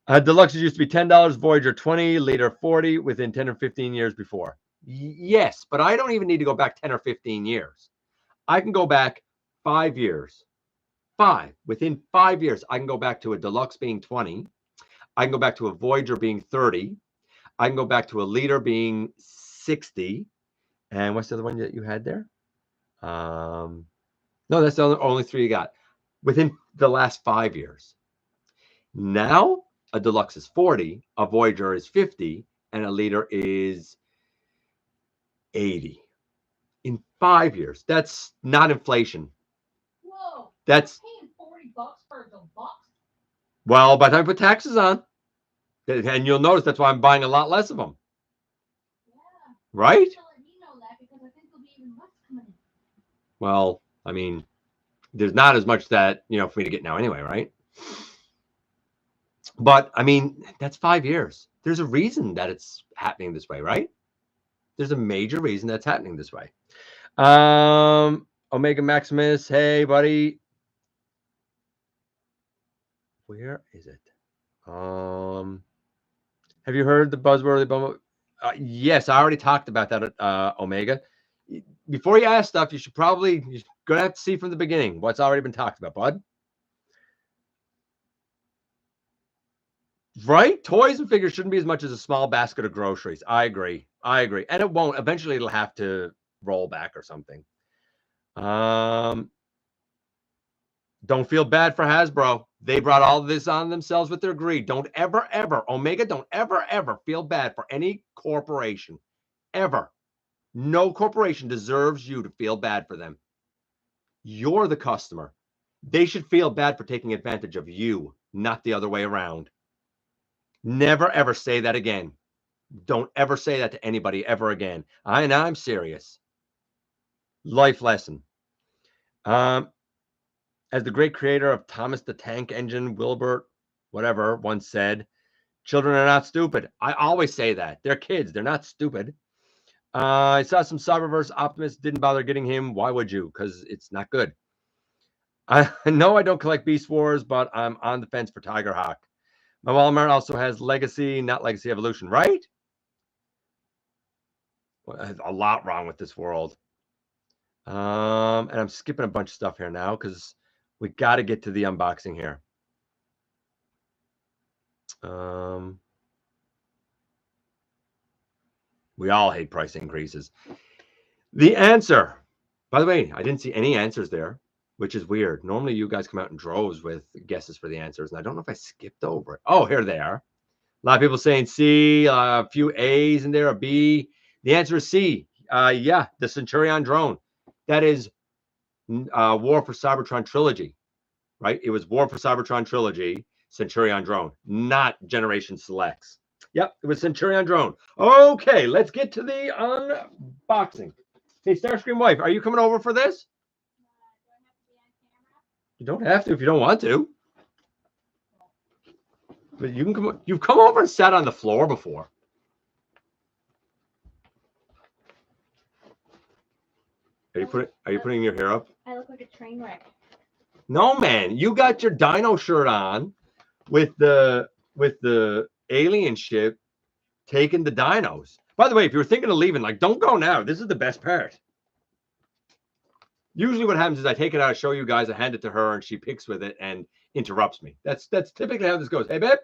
Deluxes used to be $10, Voyager 20, Leader 40 within 10 or 15 years before. Yes, but I don't even need to go back 10 or 15 years. I can go back 5 years. Within 5 years, I can go back to a Deluxe being 20. I can go back to a Voyager being 30. I can go back to a Leader being 60. And what's the other one that you had there? No, that's the only 3 you got within the last 5 years. Now, a Deluxe is 40, a Voyager is 50, and a Leader is 80. In 5 years. That's not inflation. Whoa. That's paying $40 for a Deluxe. Well, by the time I put taxes on, and you'll notice that's why I'm buying a lot less of them. Yeah. Right? Well, I mean, there's not as much that, for me to get now anyway, right? But, I mean, that's 5 years. There's a reason that it's happening this way, right? There's a major reason that's happening this way. Omega Maximus, hey, buddy. Where is it? Have you heard the buzzword? Yes, I already talked about that at Omega. Before you ask stuff, you're going to have to see from the beginning what's already been talked about, bud. Right? Toys and figures shouldn't be as much as a small basket of groceries. I agree. I agree. And it won't. Eventually, it'll have to roll back or something. Don't feel bad for Hasbro. They brought all this on themselves with their greed. Don't ever, ever, Omega, don't ever, ever feel bad for any corporation. Ever. No corporation deserves you to feel bad for them. You're the customer. They should feel bad for taking advantage of you, not the other way around. Never, ever say that again. Don't ever say that to anybody ever again. I'm serious. Life lesson. As the great creator of Thomas the Tank Engine, Wilbert, whatever, once said, children are not stupid. I always say that. They're kids. They're not stupid. I saw some Cyberverse optimists didn't bother getting him. Why would you? Because it's not good. I know I don't collect Beast Wars, but I'm on the fence for Tiger Hawk. My Walmart also has Legacy, not Legacy Evolution, right? Well, a lot wrong with this world. And I'm skipping a bunch of stuff here now because we got to get to the unboxing here. We all hate price increases. The answer. By the way, I didn't see any answers there, which is weird. Normally, you guys come out in droves with guesses for the answers, and I don't know if I skipped over it. Oh, here they are. A lot of people saying C, a few A's in there, a B. The answer is C. Yeah, the Centurion drone. That is War for Cybertron Trilogy, right? It was War for Cybertron Trilogy, Centurion drone, not Generation Selects. Yep, it was Centurion drone. Okay, let's get to the unboxing. Hey, Starscream wife, are you coming over for this? You don't have to if you don't want to. But you can come. You've come over and sat on the floor before. Are you putting your hair up? I look like a train wreck. No, man. You got your dino shirt on with the alien ship taking the dinos. By the way, if you were thinking of leaving, like, don't go now. This is the best part. Usually what happens is I take it out, I show you guys, I hand it to her, and she picks with it and interrupts me. That's typically how this goes. Hey, babe?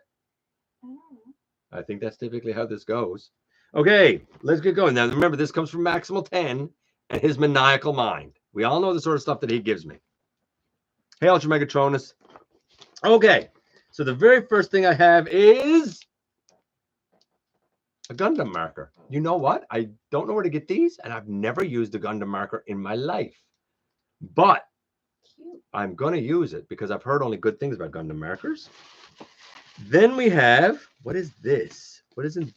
I think that's typically how this goes. Okay, let's get going. Now, remember, this comes from Maximal 10 and his maniacal mind. We all know the sort of stuff that he gives me. Hey, Ultra Megatronus. Okay, so the very first thing I have is a Gundam marker. You know what? I don't know where to get these, and I've never used a Gundam marker in my life. But I'm going to use it because I've heard only good things about Gundam markers. Then we have, what is this? What is in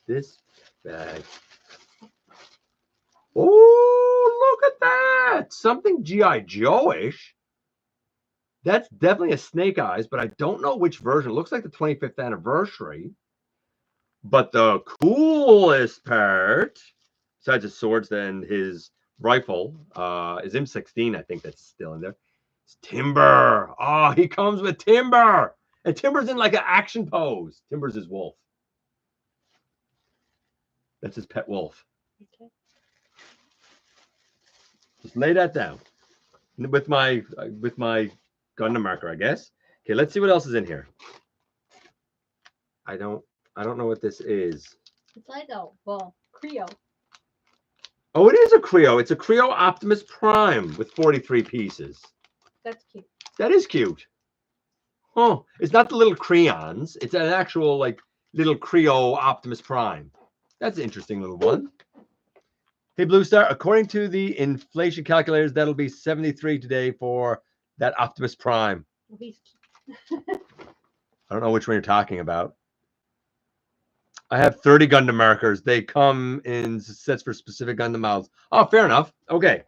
this bag? Oh, look at that. Something G.I. Joe-ish. That's definitely a Snake Eyes, but I don't know which version. It looks like the 25th anniversary. But the coolest part, besides his swords and his rifle, is M16, I think that's still in there. It's Timber. Oh, he comes with Timber. And Timber's in like an action pose. Timber's his wolf. That's his pet wolf. Okay. Just lay that down with my Gundam marker, I guess. Okay, let's see what else is in here. I don't know what this is. It's like a Creo. Oh, it is a Creo. It's a Creo Optimus Prime with 43 pieces. That's cute. That is cute. Oh, it's not the little crayons. It's an actual like little Creo Optimus Prime. That's an interesting little one. Hey, Blue Star, according to the inflation calculators, that'll be 73 today for that Optimus Prime. I don't know which one you're talking about. I have 30 Gundam markers. They come in sets for specific Gundam models. Oh, fair enough. Okay.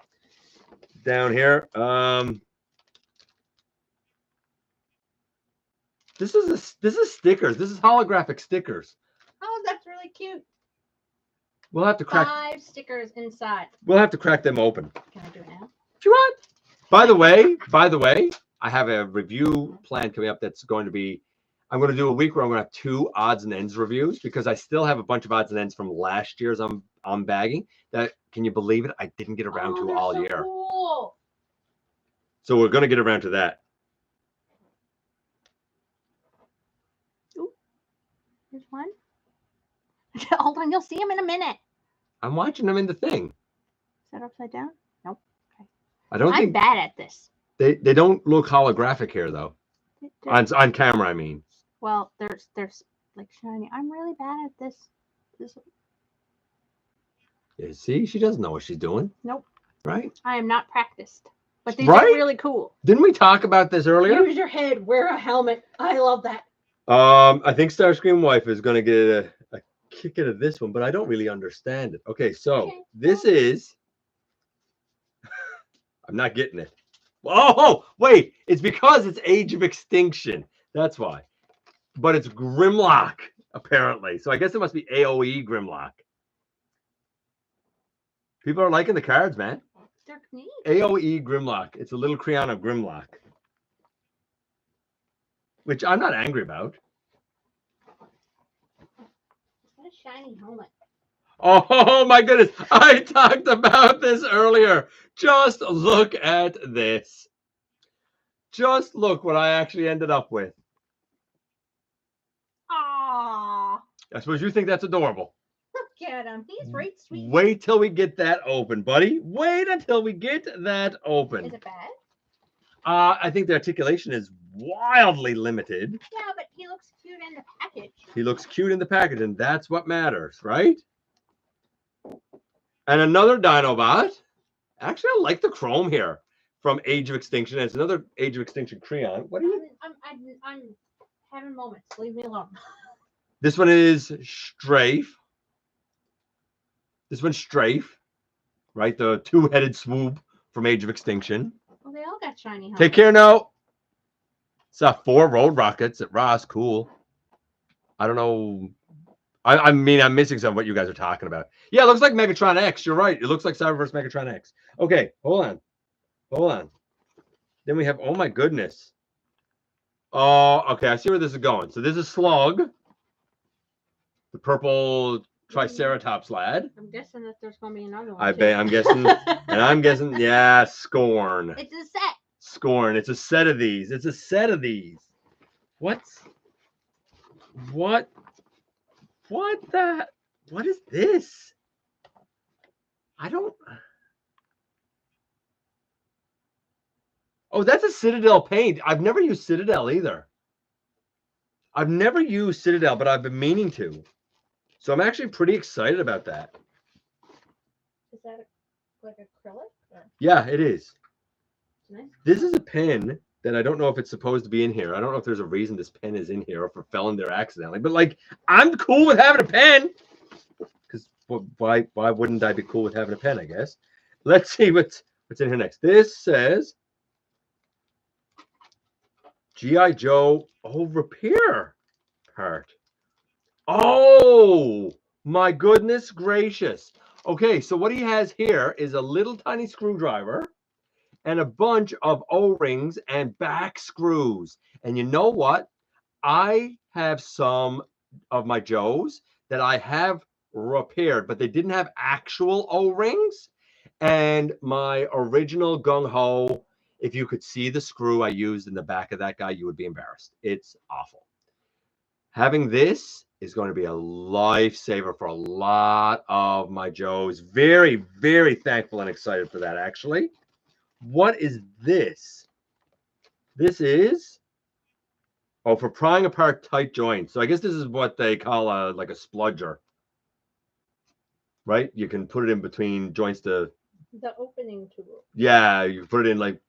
Down here. This is stickers. This is holographic stickers. Oh, that's really cute. We'll have to crack 5 stickers inside. We'll have to crack them open. Can I do it now? If you want. By the way, I have a review plan coming up that's going to be, I'm going to do a week where I'm going to have 2 odds and ends reviews because I still have a bunch of odds and ends from last year's bagging that, can you believe it? I didn't get around to all so year. Cool. So we're going to get around to that. one. Hold on, you'll see them in a minute. I'm watching them in the thing. Is that upside down? Nope. Okay. I don't I'm think bad at this. they don't look holographic here though. On camera, I mean. Well, there's like shiny. I'm really bad at this. Yeah, see, she doesn't know what she's doing. Nope. Right? I am not practiced. But these Right? are really cool. Didn't we talk about this earlier? Use your head. Wear a helmet. I love that. I think Starscream Wife is going to get a kick out of this one, but I don't really understand it. Okay, so this is. I'm not getting it. Oh, wait. It's because it's Age of Extinction. That's why. But it's Grimlock, apparently. So I guess it must be AOE Grimlock. People are liking the cards, man. They're neat. AOE Grimlock. It's a little crayon of Grimlock. Which I'm not angry about. What a shiny helmet. Oh my goodness. I talked about this earlier. Just look at this. Just look what I actually ended up with. Aww. I suppose you think that's adorable. Look at him. He's right sweet. Wait till we get that open, buddy. Wait until we get that open. Is it bad? I think the articulation is wildly limited. Yeah, but he looks cute in the package. He looks cute in the package, and that's what matters, right? And another Dinobot. Actually, I like the chrome here from Age of Extinction. It's another Age of Extinction crayon. What are you? I'm having moments. Leave me alone. This one is Strafe. This one's Strafe, right? The two-headed swoop from Age of Extinction. Well, they all got shiny helmets. Take care now. Saw 4 road rockets at Ross. Cool. I don't know. I mean, I'm missing some of what you guys are talking about. Yeah, it looks like Megatron X. You're right. It looks like Cyberverse Megatron X. Okay, hold on. Hold on. Then we have, oh my goodness. Oh, okay. I see where this is going. So this is Slug. The purple Triceratops lad. I'm guessing that there's going to be another one. I bet. I'm guessing. And I'm guessing, yeah, Scorn. It's a set. Scorn. It's a set of these. It's a set of these. What is this? I don't. Oh, that's a Citadel paint. I've never used Citadel either. I've never used Citadel, but I've been meaning to. So I'm actually pretty excited about that. Is that like acrylic? Or? Yeah, it is. Nice. This is a pen that I don't know if it's supposed to be in here. I don't know if there's a reason this pen is in here or if it fell in there accidentally. But like, I'm cool with having a pen. Because why wouldn't I be cool with having a pen, I guess? Let's see what's in here next. This says G.I. Joe repair part. Oh my goodness gracious. Okay, so what he has here is a little tiny screwdriver and a bunch of O-rings and back screws. And you know what? I have some of my Joes that I have repaired, but they didn't have actual O-rings. And my original Gung Ho, if you could see the screw I used in the back of that guy, you would be embarrassed. It's awful. Having this is going to be a lifesaver for a lot of my Joes. Very, very thankful and excited for that, actually. What is this? This is, for prying apart tight joints. So I guess this is what they call like a spludger, right? You can put it in between joints to... The opening tool. Yeah, you put it in like,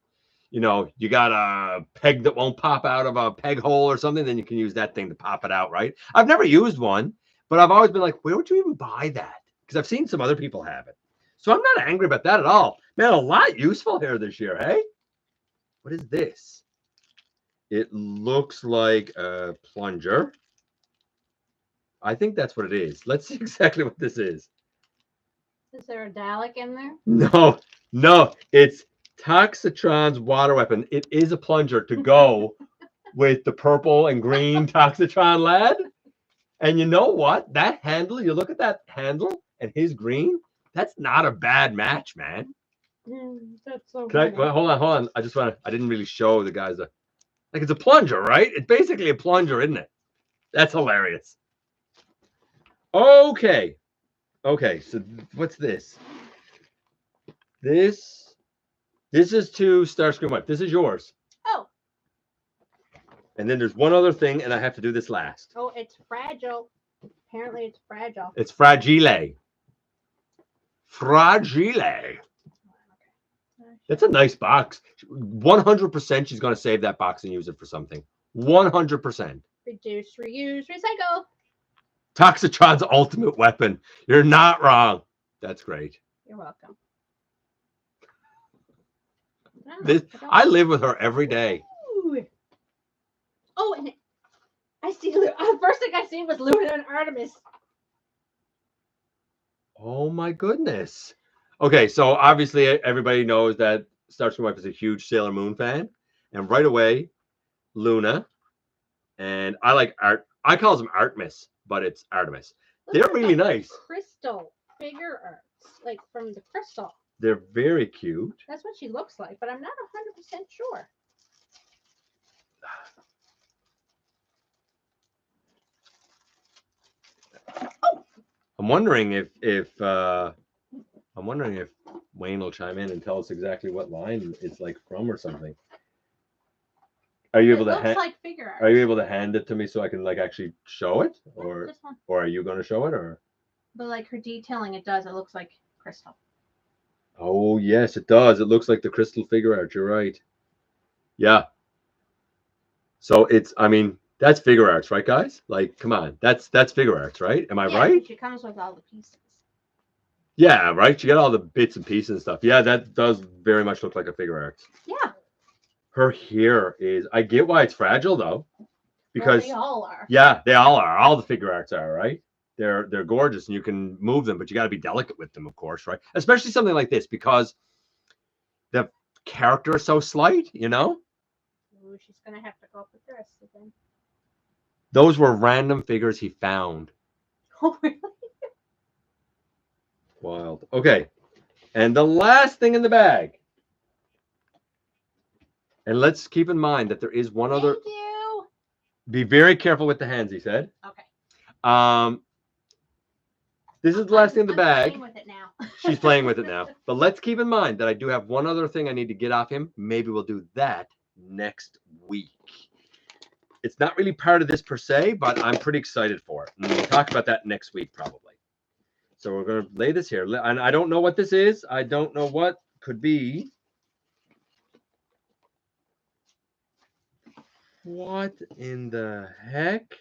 you know, you got a peg that won't pop out of a peg hole or something, then you can use that thing to pop it out, right? I've never used one, but I've always been like, where would you even buy that? Because I've seen some other people have it. So I'm not angry about that at all. Man, a lot useful here this year, hey? What is this? It looks like a plunger. I think that's what it is. Let's see exactly what this is. Is there a Dalek in there? No, it's Toxitron's water weapon. It is a plunger to go with the purple and green Toxitron lad. And you know what? That handle, you look at that handle and his green, that's not a bad match, man. That's so Can I, hold on. I didn't really show the guys like it's a plunger, right? It's basically a plunger, isn't it? That's hilarious. Okay. Okay. So what's this? This is to Starscream Wipe. This is yours. Oh. And then there's one other thing, and I have to do this last. Oh, it's fragile. Apparently, it's fragile. It's fragile. Fragile. That's a nice box. 100% she's going to save that box and use it for something. 100%. Reduce, reuse, recycle. Toxitron's ultimate weapon. You're not wrong. That's great. You're welcome. I live with her every day. Ooh. Oh, and I see. First thing I seen was Luna and Artemis. Oh my goodness. Okay, so obviously everybody knows that Starscream Wife is a huge Sailor Moon fan, and right away, Luna, and I like Art. I call them Artemis, but it's Artemis. They're really nice. Crystal figure arts, like from the crystal. They're very cute. That's what she looks like, but I'm not 100% sure. Oh. I'm wondering if Wayne will chime in and tell us exactly what line it's like from or something. Are you able to Are you able to hand it to me so I can like actually show it, or are you going to show it, or? But like her detailing, it looks like crystal. Oh yes, it does. It looks like the crystal figure art. You're right. Yeah. So it's, I mean, that's figure arts, right, guys? Like, come on, that's figure arts, right? Am I right? She comes with all the pieces. Yeah, right. You got all the bits and pieces and stuff. Yeah, that does very much look like a figure arts. Yeah. Her hair is. I get why it's fragile though, because they all are. Yeah, they all are. All the figure arts are, right? They're gorgeous and you can move them, but you got to be delicate with them, of course, right? Especially something like this because the character is so slight, you know. Ooh, she's gonna have to go up with the rest of them. Those were random figures he found. Oh, really? Wild. Okay, and the last thing in the bag. And let's keep in mind that there is one other. Thank you. Be very careful with the hands, he said. Okay. This is the last thing in the bag. Playing with it now. She's playing with it now. But let's keep in mind that I do have one other thing I need to get off him. Maybe we'll do that next week. It's not really part of this per se, but I'm pretty excited for it. And we'll talk about that next week probably. So we're going to lay this here. And I don't know what this is. I don't know what could be. What in the heck?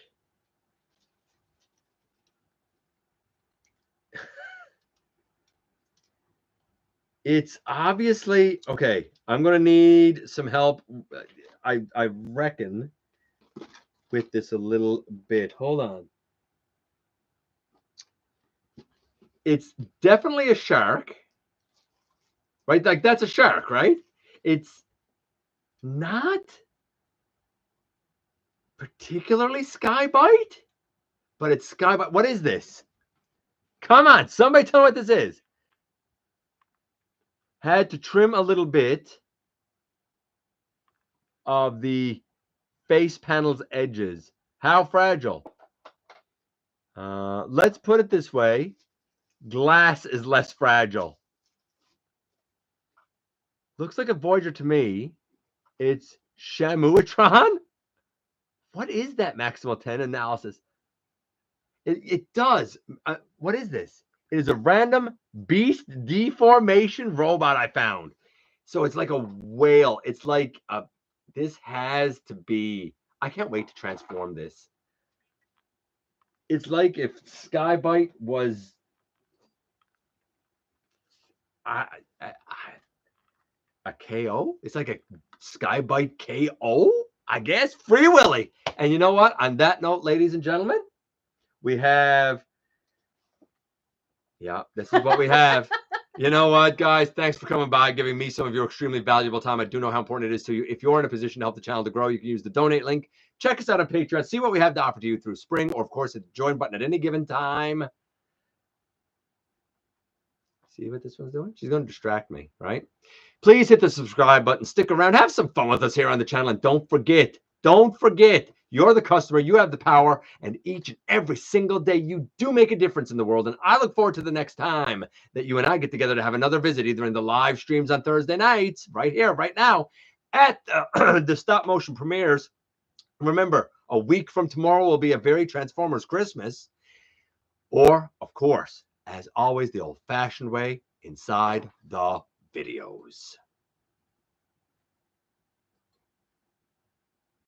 It's obviously okay. I'm gonna need some help. I reckon with this a little bit. Hold on. It's definitely a shark, right? Like that's a shark, right? It's not particularly Skybite, but it's Skybite. What is this? Come on, somebody tell me what this is. Had to trim a little bit of the face panel's edges. How fragile? Let's put it this way. Glass is less fragile. Looks like a Voyager to me. It's Shamuatron. What is that Maximal 10 analysis? It does. What is this? It is a random beast deformation robot I found. So it's like a whale. It's like this has to be. I can't wait to transform this. It's like if Skybite was a KO. It's like a Skybite KO, I guess. Free Willy. And you know what? On that note, ladies and gentlemen, we have. Yeah, this is what we have. You know what, guys? Thanks for coming by, giving me some of your extremely valuable time. I do know how important it is to you. If you're in a position to help the channel to grow, you can use the donate link. Check us out on Patreon. See what we have to offer to you through spring, or, of course, hit the join button at any given time. See what this one's doing? She's going to distract me, right? Please hit the subscribe button. Stick around. Have some fun with us here on the channel. And don't forget, You're the customer, you have the power, and each and every single day you do make a difference in the world. And I look forward to the next time that you and I get together to have another visit, either in the live streams on Thursday nights, right here, right now, at the stop motion premieres. Remember, a week from tomorrow will be a very Transformers Christmas. Or, of course, as always, the old-fashioned way, inside the videos.